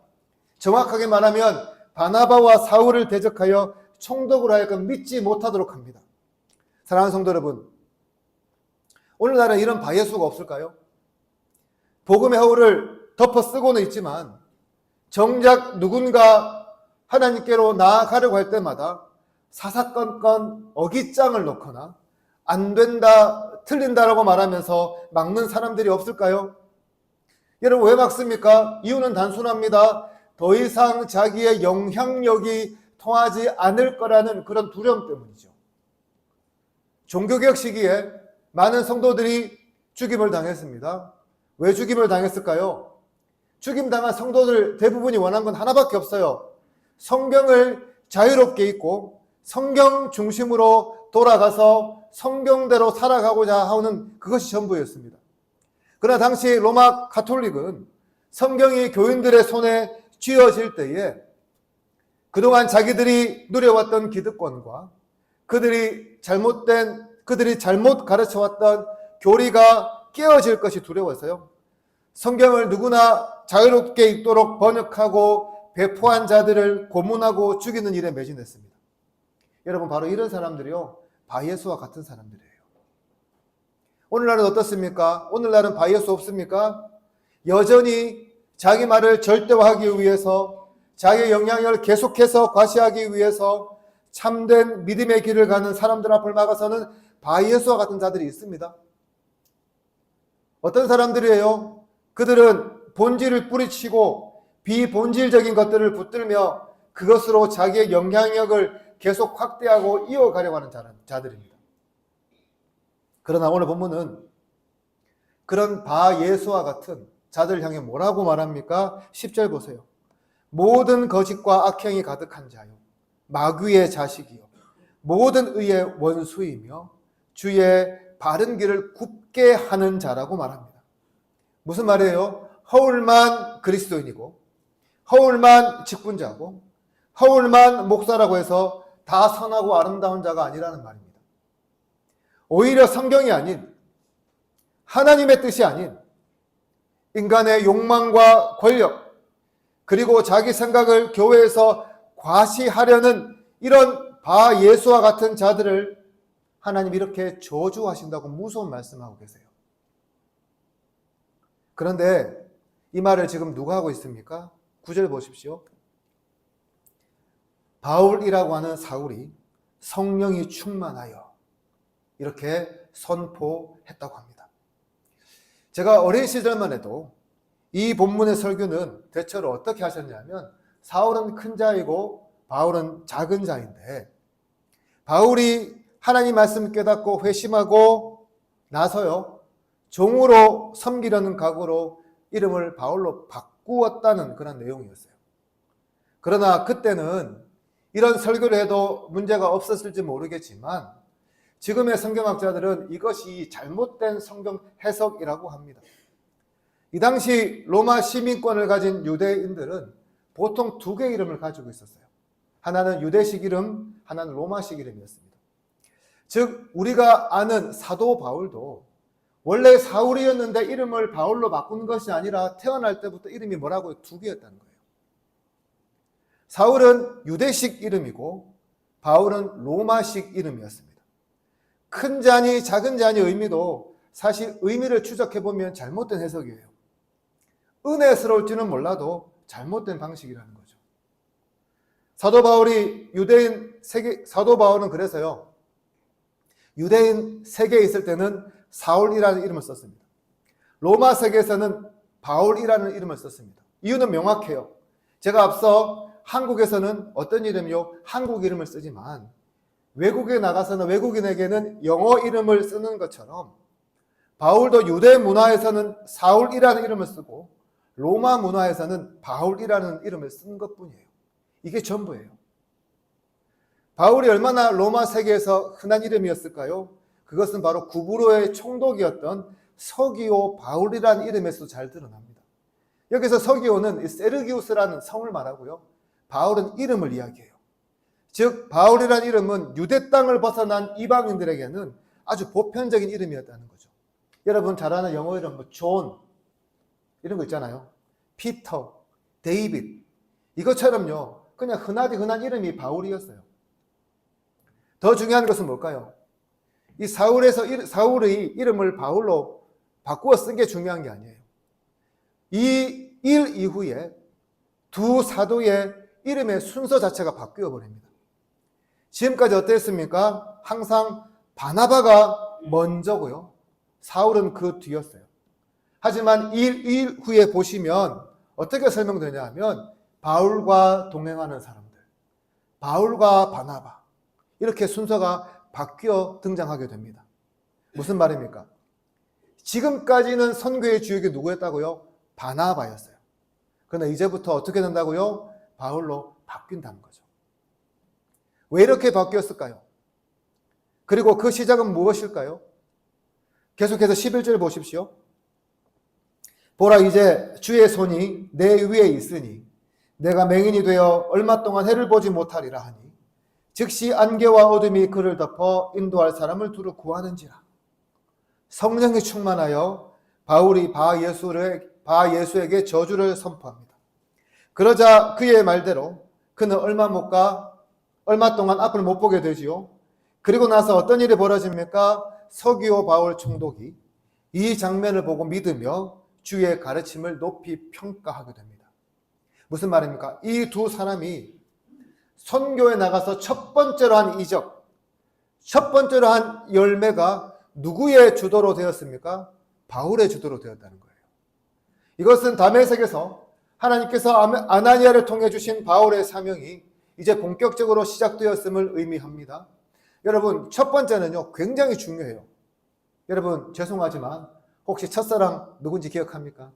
정확하게 말하면 바나바와 사울을 대적하여 총독으로 하여금 믿지 못하도록 합니다. 사랑하는 성도 여러분, 오늘날은 이런 바예수가 없을까요? 복음의 허울을 덮어 쓰고는 있지만 정작 누군가 하나님께로 나아가려고 할 때마다 사사건건 어깃장을 놓거나 안 된다, 틀린다라고 말하면서 막는 사람들이 없을까요? 여러분, 왜 막습니까? 이유는 단순합니다. 더 이상 자기의 영향력이 통하지 않을 거라는 그런 두려움 때문이죠. 종교개혁 시기에 많은 성도들이 죽임을 당했습니다. 왜 죽임을 당했을까요? 죽임당한 성도들 대부분이 원한 건 하나밖에 없어요. 성경을 자유롭게 읽고 성경 중심으로 돌아가서 성경대로 살아가고자 하는 그것이 전부였습니다. 그러나 당시 로마 가톨릭은 성경이 교인들의 손에 쥐어질 때에 그동안 자기들이 누려왔던 기득권과 그들이 잘못 가르쳐왔던 교리가 깨어질 것이 두려워서요. 성경을 누구나 자유롭게 읽도록 번역하고 배포한 자들을 고문하고 죽이는 일에 매진했습니다. 여러분, 바로 이런 사람들이요, 바예수와 같은 사람들이에요. 오늘날은 어떻습니까? 오늘날은 바예수 없습니까? 여전히 자기 말을 절대화하기 위해서, 자기의 영향력을 계속해서 과시하기 위해서 참된 믿음의 길을 가는 사람들 앞을 막아서는 바예수와 같은 자들이 있습니다. 어떤 사람들이에요? 그들은 본질을 뿌리치고 비본질적인 것들을 붙들며 그것으로 자기의 영향력을 계속 확대하고 이어가려고 하는 자들입니다. 그러나 오늘 본문은 그런 바예수와 같은 자들 향해 뭐라고 말합니까? 10절 보세요. 모든 거짓과 악행이 가득한 자요, 마귀의 자식이요, 모든 의의 원수이며 주의 바른 길을 굽게 하는 자라고 말합니다. 무슨 말이에요? 허울만 그리스도인이고 허울만 직분자고 허울만 목사라고 해서 다 선하고 아름다운 자가 아니라는 말입니다. 오히려 성경이 아닌 하나님의 뜻이 아닌 인간의 욕망과 권력 그리고 자기 생각을 교회에서 과시하려는 이런 바예수와 같은 자들을 하나님 이렇게 저주하신다고 무서운 말씀하고 계세요. 그런데 이 말을 지금 누가 하고 있습니까? 9절 보십시오. 바울이라고 하는 사울이 성령이 충만하여 이렇게 선포했다고 합니다. 제가 어린 시절만 해도 이 본문의 설교는 대체로 어떻게 하셨냐면 사울은 큰 자이고 바울은 작은 자인데 바울이 하나님 말씀 깨닫고 회심하고 나서요 종으로 섬기려는 각오로 이름을 바울로 바꾸었다는 그런 내용이었어요. 그러나 그때는 이런 설교를 해도 문제가 없었을지 모르겠지만 지금의 성경학자들은 이것이 잘못된 성경 해석이라고 합니다. 이 당시 로마 시민권을 가진 유대인들은 보통 두 개의 이름을 가지고 있었어요. 하나는 유대식 이름, 하나는 로마식 이름이었습니다. 즉 우리가 아는 사도 바울도 원래 사울이었는데 이름을 바울로 바꾼 것이 아니라 태어날 때부터 이름이 뭐라고요? 두 개였다는 거예요. 사울은 유대식 이름이고 바울은 로마식 이름이었습니다. 큰 자니 작은 자니 의미도 사실 의미를 추적해보면 잘못된 해석이에요. 은혜스러울지는 몰라도 잘못된 방식이라는 거죠. 사도 바울은 그래서요, 유대인 세계에 있을 때는 사울이라는 이름을 썼습니다. 로마 세계에서는 바울이라는 이름을 썼습니다. 이유는 명확해요. 제가 앞서 한국에서는 어떤 이름이요? 한국 이름을 쓰지만 외국에 나가서는 외국인에게는 영어 이름을 쓰는 것처럼 바울도 유대 문화에서는 사울이라는 이름을 쓰고 로마 문화에서는 바울이라는 이름을 쓰는 것뿐이에요. 이게 전부예요. 바울이 얼마나 로마 세계에서 흔한 이름이었을까요? 그것은 바로 구브로의 총독이었던 서기오 바울이라는 이름에서 잘 드러납니다. 여기서 서기오는 세르기우스라는 성을 말하고요, 바울은 이름을 이야기해요. 즉 바울이라는 이름은 유대 땅을 벗어난 이방인들에게는 아주 보편적인 이름이었다는 거죠. 여러분 잘 아는 영어 이름 존 이런 거 있잖아요. 피터, 데이빗, 이것처럼요 그냥 흔한 이름이 바울이었어요. 더 중요한 것은 뭘까요? 이 사울의 이름을 바울로 바꾸어 쓴 게 중요한 게 아니에요. 이 일 이후에 두 사도의 이름의 순서 자체가 바뀌어 버립니다. 지금까지 어땠습니까? 항상 바나바가 먼저고요, 사울은 그 뒤였어요. 하지만 일 후에 보시면 어떻게 설명되냐 하면 바울과 동행하는 사람들, 바울과 바나바, 이렇게 순서가 바뀌어 등장하게 됩니다. 무슨 말입니까? 지금까지는 선교의 주역이 누구였다고요? 바나바였어요. 그러나 이제부터 어떻게 된다고요? 바울로 바뀐다는 거죠. 왜 이렇게 바뀌었을까요? 그리고 그 시작은 무엇일까요? 계속해서 11절 보십시오. 보라, 이제 주의 손이 내 위에 있으니 내가 맹인이 되어 얼마 동안 해를 보지 못하리라 하니 즉시 안개와 어둠이 그를 덮어 인도할 사람을 두루 구하는지라. 성령이 충만하여 바울이 바 예수에게 저주를 선포합니다. 그러자 그의 말대로 그는 얼마 동안 앞을 못 보게 되지요. 그리고 나서 어떤 일이 벌어집니까? 서기오 바울 총독이 이 장면을 보고 믿으며 주의 가르침을 높이 평가하게 됩니다. 무슨 말입니까? 이 두 사람이 선교에 나가서 첫 번째로 한 이적, 첫 번째로 한 열매가 누구의 주도로 되었습니까? 바울의 주도로 되었다는 거예요. 이것은 다메섹에서 하나님께서 아나니아를 통해 주신 바울의 사명이 이제 본격적으로 시작되었음을 의미합니다. 여러분, 첫 번째는요 굉장히 중요해요. 여러분 죄송하지만 혹시 첫사랑 누군지 기억합니까?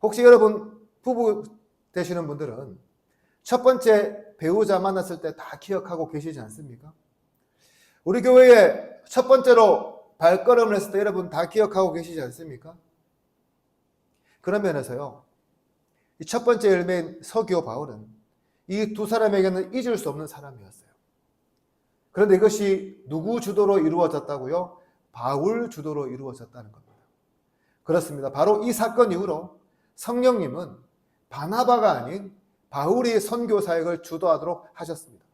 혹시 여러분 부부 되시는 분들은 첫 번째 배우자 만났을 때 다 기억하고 계시지 않습니까? 우리 교회에 첫 번째로 발걸음을 했을 때 여러분 다 기억하고 계시지 않습니까? 그런 면에서요, 이 첫 번째 열매인 서기오 바울은 이 두 사람에게는 잊을 수 없는 사람이었어요. 그런데 이것이 누구 주도로 이루어졌다고요? 바울 주도로 이루어졌다는 겁니다. 그렇습니다. 바로 이 사건 이후로 성령님은 바나바가 아닌 바울이 선교 사역을 주도하도록 하셨습니다.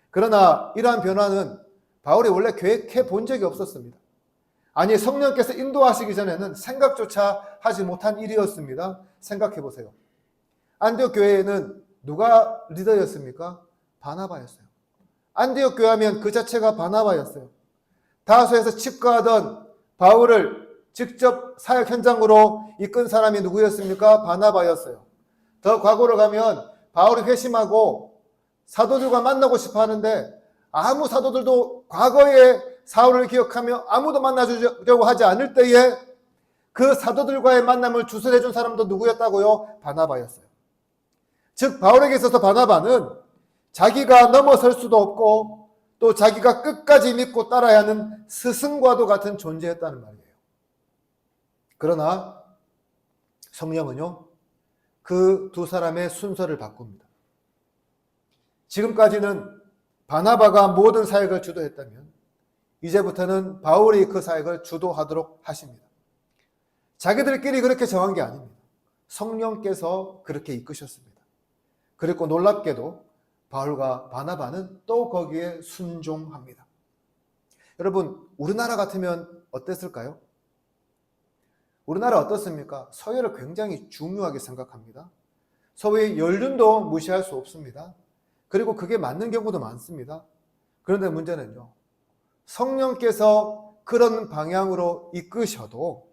그러나 이러한 변화는 바울이 원래 계획해 본 적이 없었습니다. 아니, 성령께서 인도하시기 전에는 생각조차 하지 못한 일이었습니다. 생각해 보세요. 안디옥 교회에는 누가 리더였습니까? 바나바였어요. 안디옥 교회 하면 그 자체가 바나바였어요. 다소에서 칩거하던 바울을 직접 사역 현장으로 이끈 사람이 누구였습니까? 바나바였어요. 더 과거로 가면 바울이 회심하고 사도들과 만나고 싶어 하는데 아무 사도들도 과거의 사울을 기억하며 아무도 만나주려고 하지 않을 때에 그 사도들과의 만남을 주선해 준 사람도 누구였다고요? 바나바였어요. 즉 바울에게 있어서 바나바는 자기가 넘어설 수도 없고 또 자기가 끝까지 믿고 따라야 하는 스승과도 같은 존재였다는 말이에요. 그러나 성령은요, 그 두 사람의 순서를 바꿉니다. 지금까지는 바나바가 모든 사역을 주도했다면 이제부터는 바울이 그 사역을 주도하도록 하십니다. 자기들끼리 그렇게 정한 게 아닙니다. 성령께서 그렇게 이끄셨습니다. 그리고 놀랍게도 바울과 바나바는 또 거기에 순종합니다. 여러분, 우리나라 같으면 어땠을까요? 우리나라 어떻습니까? 서열을 굉장히 중요하게 생각합니다. 소위 연륜도 무시할 수 없습니다. 그리고 그게 맞는 경우도 많습니다. 그런데 문제는요, 성령께서 그런 방향으로 이끄셔도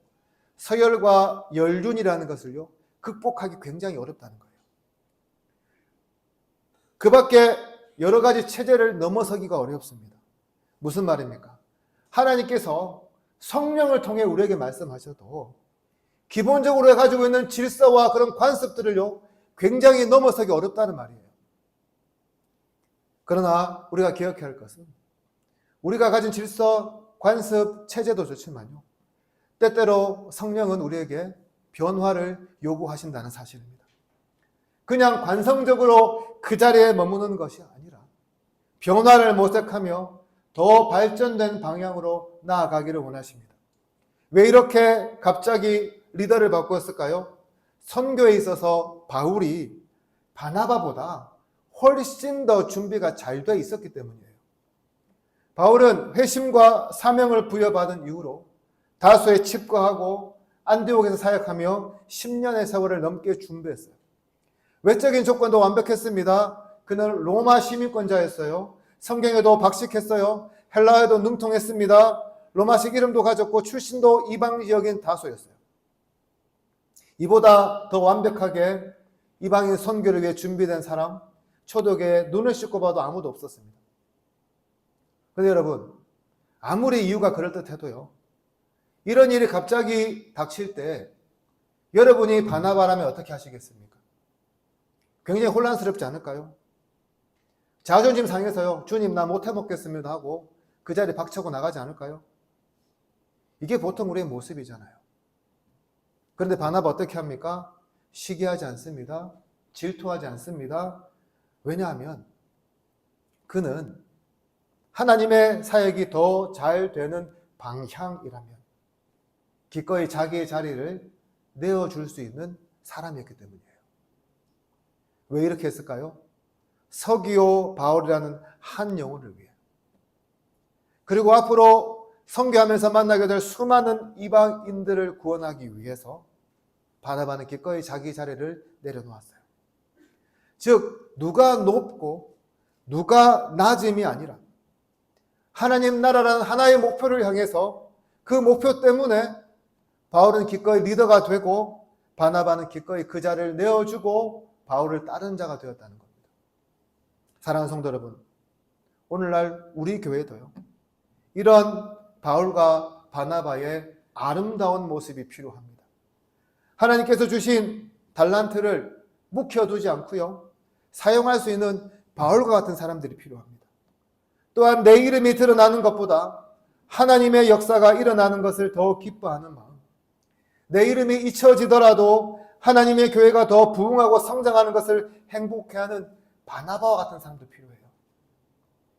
서열과 연륜이라는 것을요, 극복하기 굉장히 어렵다는 거예요. 그 밖에 여러 가지 체제를 넘어서기가 어렵습니다. 무슨 말입니까? 하나님께서 성령을 통해 우리에게 말씀하셔도 기본적으로 가지고 있는 질서와 그런 관습들을요, 굉장히 넘어서기 어렵다는 말이에요. 그러나 우리가 기억해야 할 것은 우리가 가진 질서, 관습, 체제도 좋지만요, 때때로 성령은 우리에게 변화를 요구하신다는 사실입니다. 그냥 관성적으로 그 자리에 머무는 것이 아니라 변화를 모색하며 더 발전된 방향으로 나아가기를 원하십니다. 왜 이렇게 갑자기 리더를 바꾸었을까요? 선교에 있어서 바울이 바나바보다 훨씬 더 준비가 잘 돼 있었기 때문이에요. 바울은 회심과 사명을 부여받은 이후로 다소에 칩거하고 안디옥에서 사역하며 10년의 세월을 넘게 준비했어요. 외적인 조건도 완벽했습니다. 그는 로마 시민권자였어요. 성경에도 박식했어요. 헬라어에도 능통했습니다. 로마식 이름도 가졌고 출신도 이방 지역인 다소였어요. 이보다 더 완벽하게 이방인 선교를 위해 준비된 사람, 초대교회에 눈을 씻고 봐도 아무도 없었습니다. 그런데 여러분, 아무리 이유가 그럴듯해도요, 이런 일이 갑자기 닥칠 때 여러분이 바나바라면 어떻게 하시겠습니까? 굉장히 혼란스럽지 않을까요? 자존심 상해서요, 주님 나 못해 먹겠습니다 하고 그 자리에 박차고 나가지 않을까요? 이게 보통 우리의 모습이잖아요. 그런데 바나바 어떻게 합니까? 시기하지 않습니다. 질투하지 않습니다. 왜냐하면 그는 하나님의 사역이 더 잘 되는 방향이라면 기꺼이 자기의 자리를 내어줄 수 있는 사람이었기 때문이에요. 왜 이렇게 했을까요? 서기오 바울이라는 한 영혼을 위해, 그리고 앞으로 선교하면서 만나게 될 수많은 이방인들을 구원하기 위해서 바나바는 기꺼이 자기 자리를 내려놓았어요. 즉 누가 높고 누가 낮음이 아니라 하나님 나라라는 하나의 목표를 향해서 그 목표 때문에 바울은 기꺼이 리더가 되고 바나바는 기꺼이 그 자리를 내어주고 바울을 따른 자가 되었다는 겁니다. 사랑하는 성도 여러분, 오늘날 우리 교회도요, 이런 바울과 바나바의 아름다운 모습이 필요합니다. 하나님께서 주신 달란트를 묵혀두지 않고요, 사용할 수 있는 바울과 같은 사람들이 필요합니다. 또한 내 이름이 드러나는 것보다 하나님의 역사가 일어나는 것을 더 기뻐하는 마음, 내 이름이 잊혀지더라도 하나님의 교회가 더 부흥하고 성장하는 것을 행복해하는 바나바와 같은 사람도 필요해요.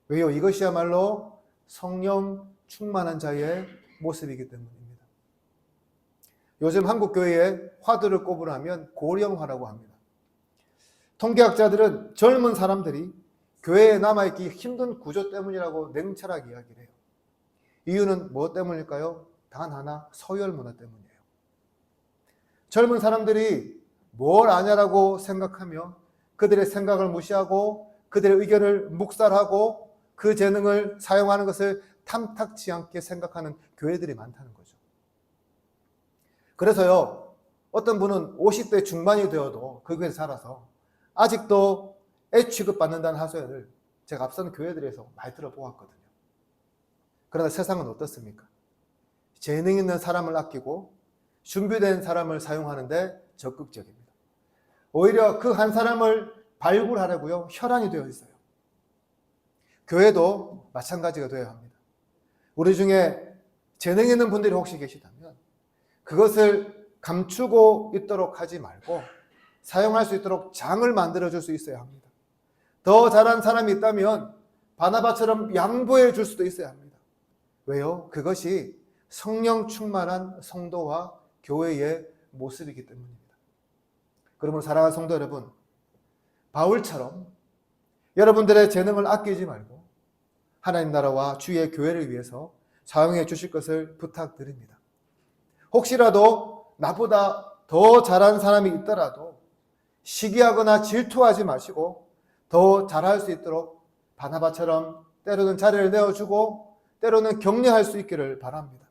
왜요? 이것이야말로 성령 충만한 자의 모습이기 때문입니다. 요즘 한국 교회에 화두를 꼽으라면 고령화라고 합니다. 통계학자들은 젊은 사람들이 교회에 남아있기 힘든 구조 때문이라고 냉철하게 이야기를 해요. 이유는 무엇 때문일까요? 단 하나, 서열 문화 때문이에요. 젊은 사람들이 뭘 아냐라고 생각하며 그들의 생각을 무시하고 그들의 의견을 묵살하고 그 재능을 사용하는 것을 탐탁치 않게 생각하는 교회들이 많다는 거죠. 그래서요, 어떤 분은 50대 중반이 되어도 그 교회에 살아서 아직도 애 취급받는다는 하소연을 제가 앞선 교회들에서 많이 들어보았거든요. 그러나 세상은 어떻습니까? 재능 있는 사람을 아끼고 준비된 사람을 사용하는데 적극적입니다. 오히려 그 한 사람을 발굴하려고요, 혈안이 되어 있어요. 교회도 마찬가지가 되어야 합니다. 우리 중에 재능 있는 분들이 혹시 계시다면 그것을 감추고 있도록 하지 말고 사용할 수 있도록 장을 만들어줄 수 있어야 합니다. 더 잘한 사람이 있다면 바나바처럼 양보해 줄 수도 있어야 합니다. 왜요? 그것이 성령 충만한 성도와 교회의 모습이기 때문입니다. 그러므로 사랑하는 성도 여러분, 바울처럼 여러분들의 재능을 아끼지 말고 하나님 나라와 주의 교회를 위해서 사용해 주실 것을 부탁드립니다. 혹시라도 나보다 더 잘한 사람이 있더라도 시기하거나 질투하지 마시고 더 잘할 수 있도록 바나바처럼 때로는 자리를 내어주고 때로는 격려할 수 있기를 바랍니다.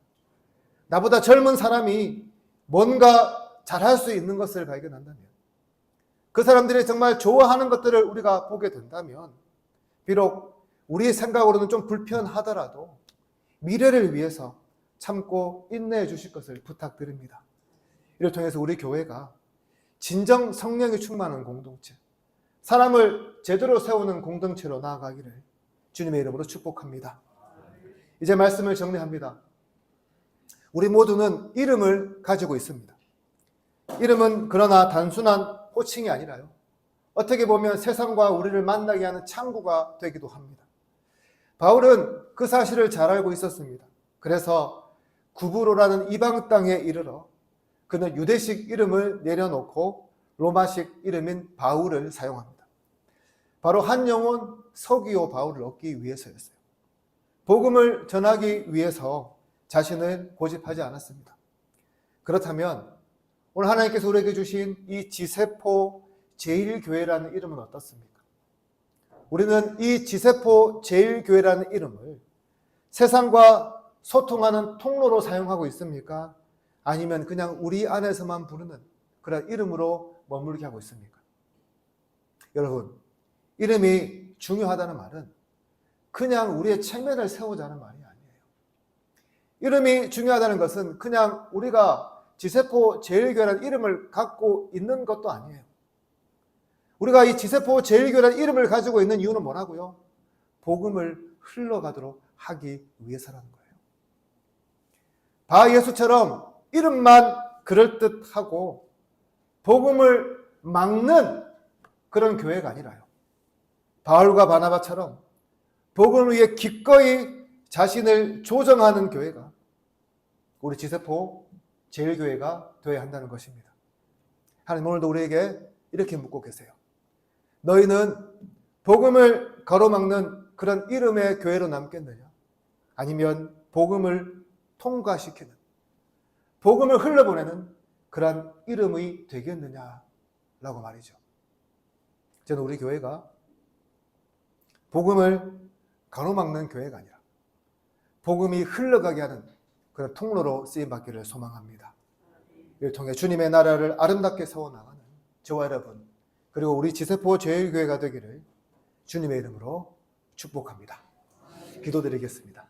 나보다 젊은 사람이 뭔가 잘할 수 있는 것을 발견한다면, 그 사람들이 정말 좋아하는 것들을 우리가 보게 된다면, 비록 우리의 생각으로는 좀 불편하더라도 미래를 위해서 참고 인내해 주실 것을 부탁드립니다. 이를 통해서 우리 교회가 진정 성령이 충만한 공동체, 사람을 제대로 세우는 공동체로 나아가기를 주님의 이름으로 축복합니다. 이제 말씀을 정리합니다. 우리 모두는 이름을 가지고 있습니다. 이름은 그러나 단순한 호칭이 아니라요, 어떻게 보면 세상과 우리를 만나게 하는 창구가 되기도 합니다. 바울은 그 사실을 잘 알고 있었습니다. 그래서 구브로라는 이방 땅에 이르러 그는 유대식 이름을 내려놓고 로마식 이름인 바울을 사용합니다. 바로 한 영혼 서기오 바울을 얻기 위해서였어요. 복음을 전하기 위해서 자신을 고집하지 않았습니다. 그렇다면 오늘 하나님께서 우리에게 주신 이 지세포 제1교회라는 이름은 어떻습니까? 우리는 이 지세포 제1교회라는 이름을 세상과 소통하는 통로로 사용하고 있습니까? 아니면 그냥 우리 안에서만 부르는 그런 이름으로 머물게 하고 있습니까? 여러분, 이름이 중요하다는 말은 그냥 우리의 체면을 세우자는 말이 아니에요. 이름이 중요하다는 것은 그냥 우리가 지세포 제1교회라는 이름을 갖고 있는 것도 아니에요. 우리가 이 지세포 제1교회라는 이름을 가지고 있는 이유는 뭐라고요? 복음을 흘러가도록 하기 위해서라는 거예요. 바 예수처럼 이름만 그럴듯하고 복음을 막는 그런 교회가 아니라요, 바울과 바나바처럼 복음을 위해 기꺼이 자신을 조정하는 교회가 우리 지세포 제1교회가 되어야 한다는 것입니다. 하나님 오늘도 우리에게 이렇게 묻고 계세요. 너희는 복음을 가로막는 그런 이름의 교회로 남겠느냐? 아니면 복음을 통과시키는, 복음을 흘러보내는 그런 이름이 되겠느냐라고 말이죠. 저는 우리 교회가 복음을 가로막는 교회가 아니라 복음이 흘러가게 하는 그런 통로로 쓰임받기를 소망합니다. 이를 통해 주님의 나라를 아름답게 세워나가는 저와 여러분, 그리고 우리 지세포 제1교회가 되기를 주님의 이름으로 축복합니다. 기도드리겠습니다.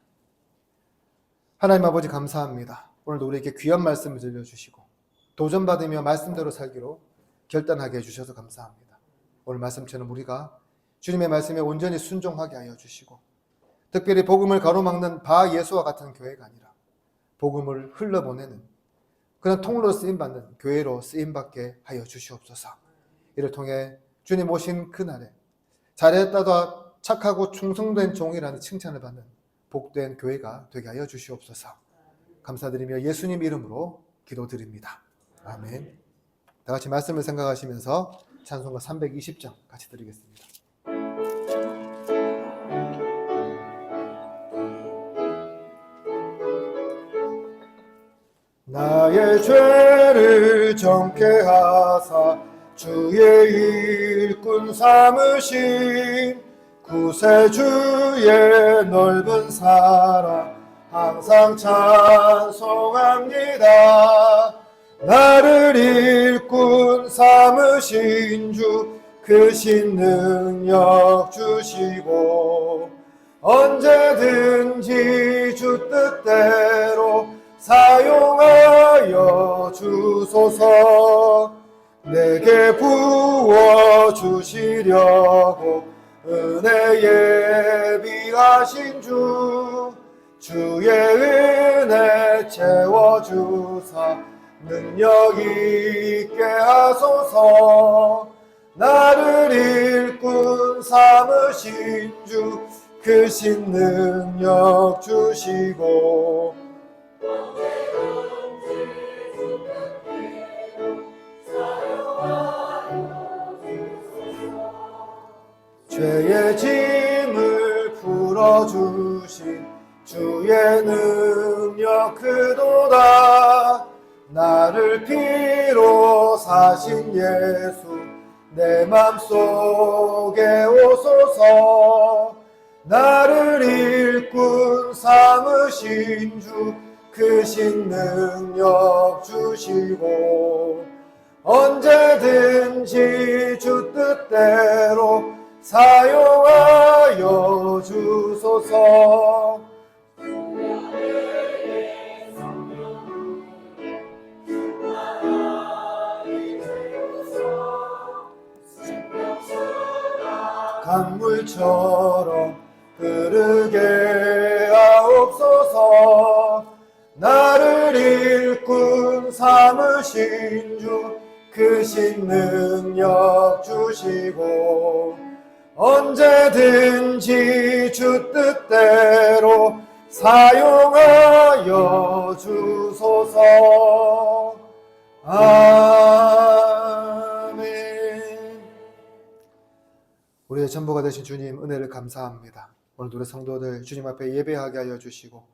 하나님 아버지 감사합니다. 오늘도 우리에게 귀한 말씀을 들려주시고 도전받으며 말씀대로 살기로 결단하게 해주셔서 감사합니다. 오늘 말씀처럼 우리가 주님의 말씀에 온전히 순종하게 하여 주시고, 특별히 복음을 가로막는 바 예수와 같은 교회가 아니라 복음을 흘러보내는 그런 통로로 쓰임받는 교회로 쓰임받게 하여 주시옵소서. 이를 통해 주님 오신 그날에 잘했다도 착하고 충성된 종이라는 칭찬을 받는 복된 교회가 되게 하여 주시옵소서. 감사드리며 예수님 이름으로 기도드립니다. 아멘. 다 같이 말씀을 생각하시면서 찬송가 320장 같이 드리겠습니다. 나의 죄를 정케 하사 주의 일꾼 삼으신 구세주의 넓은 사랑 항상 찬송합니다. 나를 일꾼 삼으신 주 크신 능력 주시고 언제든지 주 뜻대로 사용하여 주소서. 내게 부어주시려고 은혜 예비하신 주 주의 은혜 채워주사 능력 있게 하소서. 나를 일꾼 삼으신 주 크신 능력 주시고 죄의 짐을 풀어주신 주의 능력 크도다. 나를 피로 사신 예수 내 맘속에 오소서. 나를 일꾼 삼으신 주 크신 능력 주시고 언제든지 주 뜻대로 사용하여 주소서. 강물처럼 흐르게 하옵소서. 나를 일꾼 삼으신 주 크신 능력 주시고 언제든지 주 뜻대로 사용하여 주소서. 아멘. 우리의 전부가 되신 주님 은혜를 감사합니다. 오늘도 우리 성도들 주님 앞에 예배하게 하여 주시고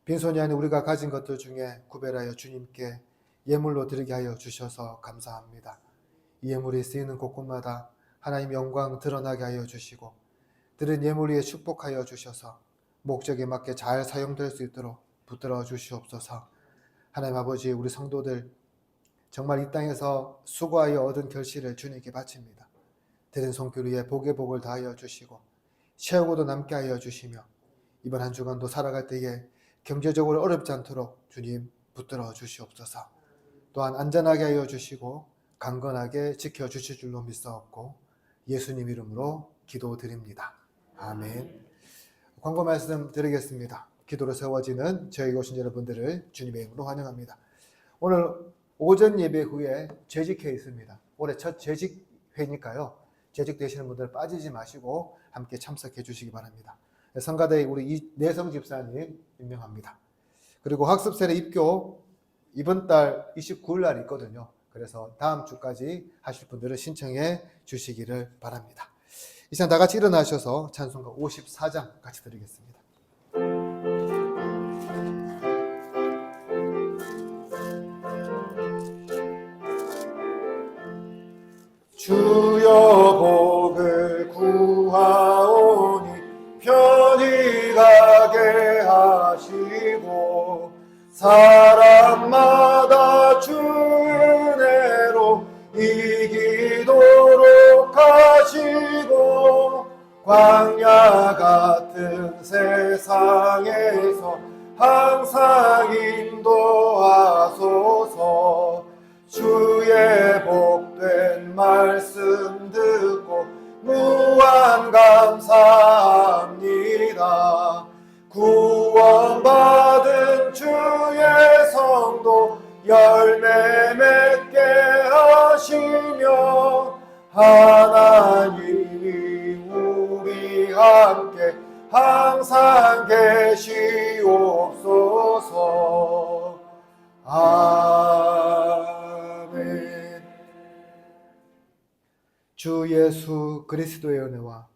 빈손이 아닌 우리가 가진 것들 중에 구별하여 주님께 예물로 드리게 하여 주셔서 감사합니다. 이 예물이 쓰이는 곳곳마다 하나님 영광 드러나게 하여 주시고 드린 예물 위에 축복하여 주셔서 목적에 맞게 잘 사용될 수 있도록 붙들어 주시옵소서. 하나님 아버지, 우리 성도들 정말 이 땅에서 수고하여 얻은 결실을 주님께 바칩니다. 드린 손길 위에 복의 복을 다하여 주시고 채우고도 남게 하여 주시며 이번 한 주간도 살아갈 때에 경제적으로 어렵지 않도록 주님 붙들어 주시옵소서. 또한 안전하게 하여 주시고 강건하게 지켜주실 줄로 믿사옵고 예수님 이름으로 기도드립니다. 아멘. 광고 말씀 드리겠습니다. 기도로 세워지는 저에게 오신 여러분들을 주님의 이름으로 환영합니다. 오늘 오전 예배 후에 재직회 있습니다. 올해 첫 재직회니까요. 재직되시는 분들 빠지지 마시고 함께 참석해 주시기 바랍니다. 성가대 우리 이내성 집사님 임명합니다. 그리고 학습세례 입교 이번 달 29일 날 있거든요. 그래서 다음 주까지 하실 분들은 신청해 주시기를 바랍니다. 이 시간 다 같이 일어나셔서 찬송가 54장 같이 드리겠습니다. 주여 복을 구하오니 편히 가게 하시고 사람마다 주 은혜로 이기도록 하시고 광야 같은 세상에서 항상 인도하소서. 주의 복된 말씀 듣고 무한 감사합니다. 구원받은 주의 성도 열매 맺게 하시며 하나님이 우리 함께 항상 계시옵소서. 아멘. 주 예수 그리스도의 은혜와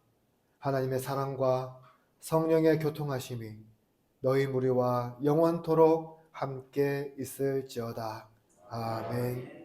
하나님의 사랑과 성령의 교통하심이 너희 무리와 영원토록 함께 있을지어다. 아멘.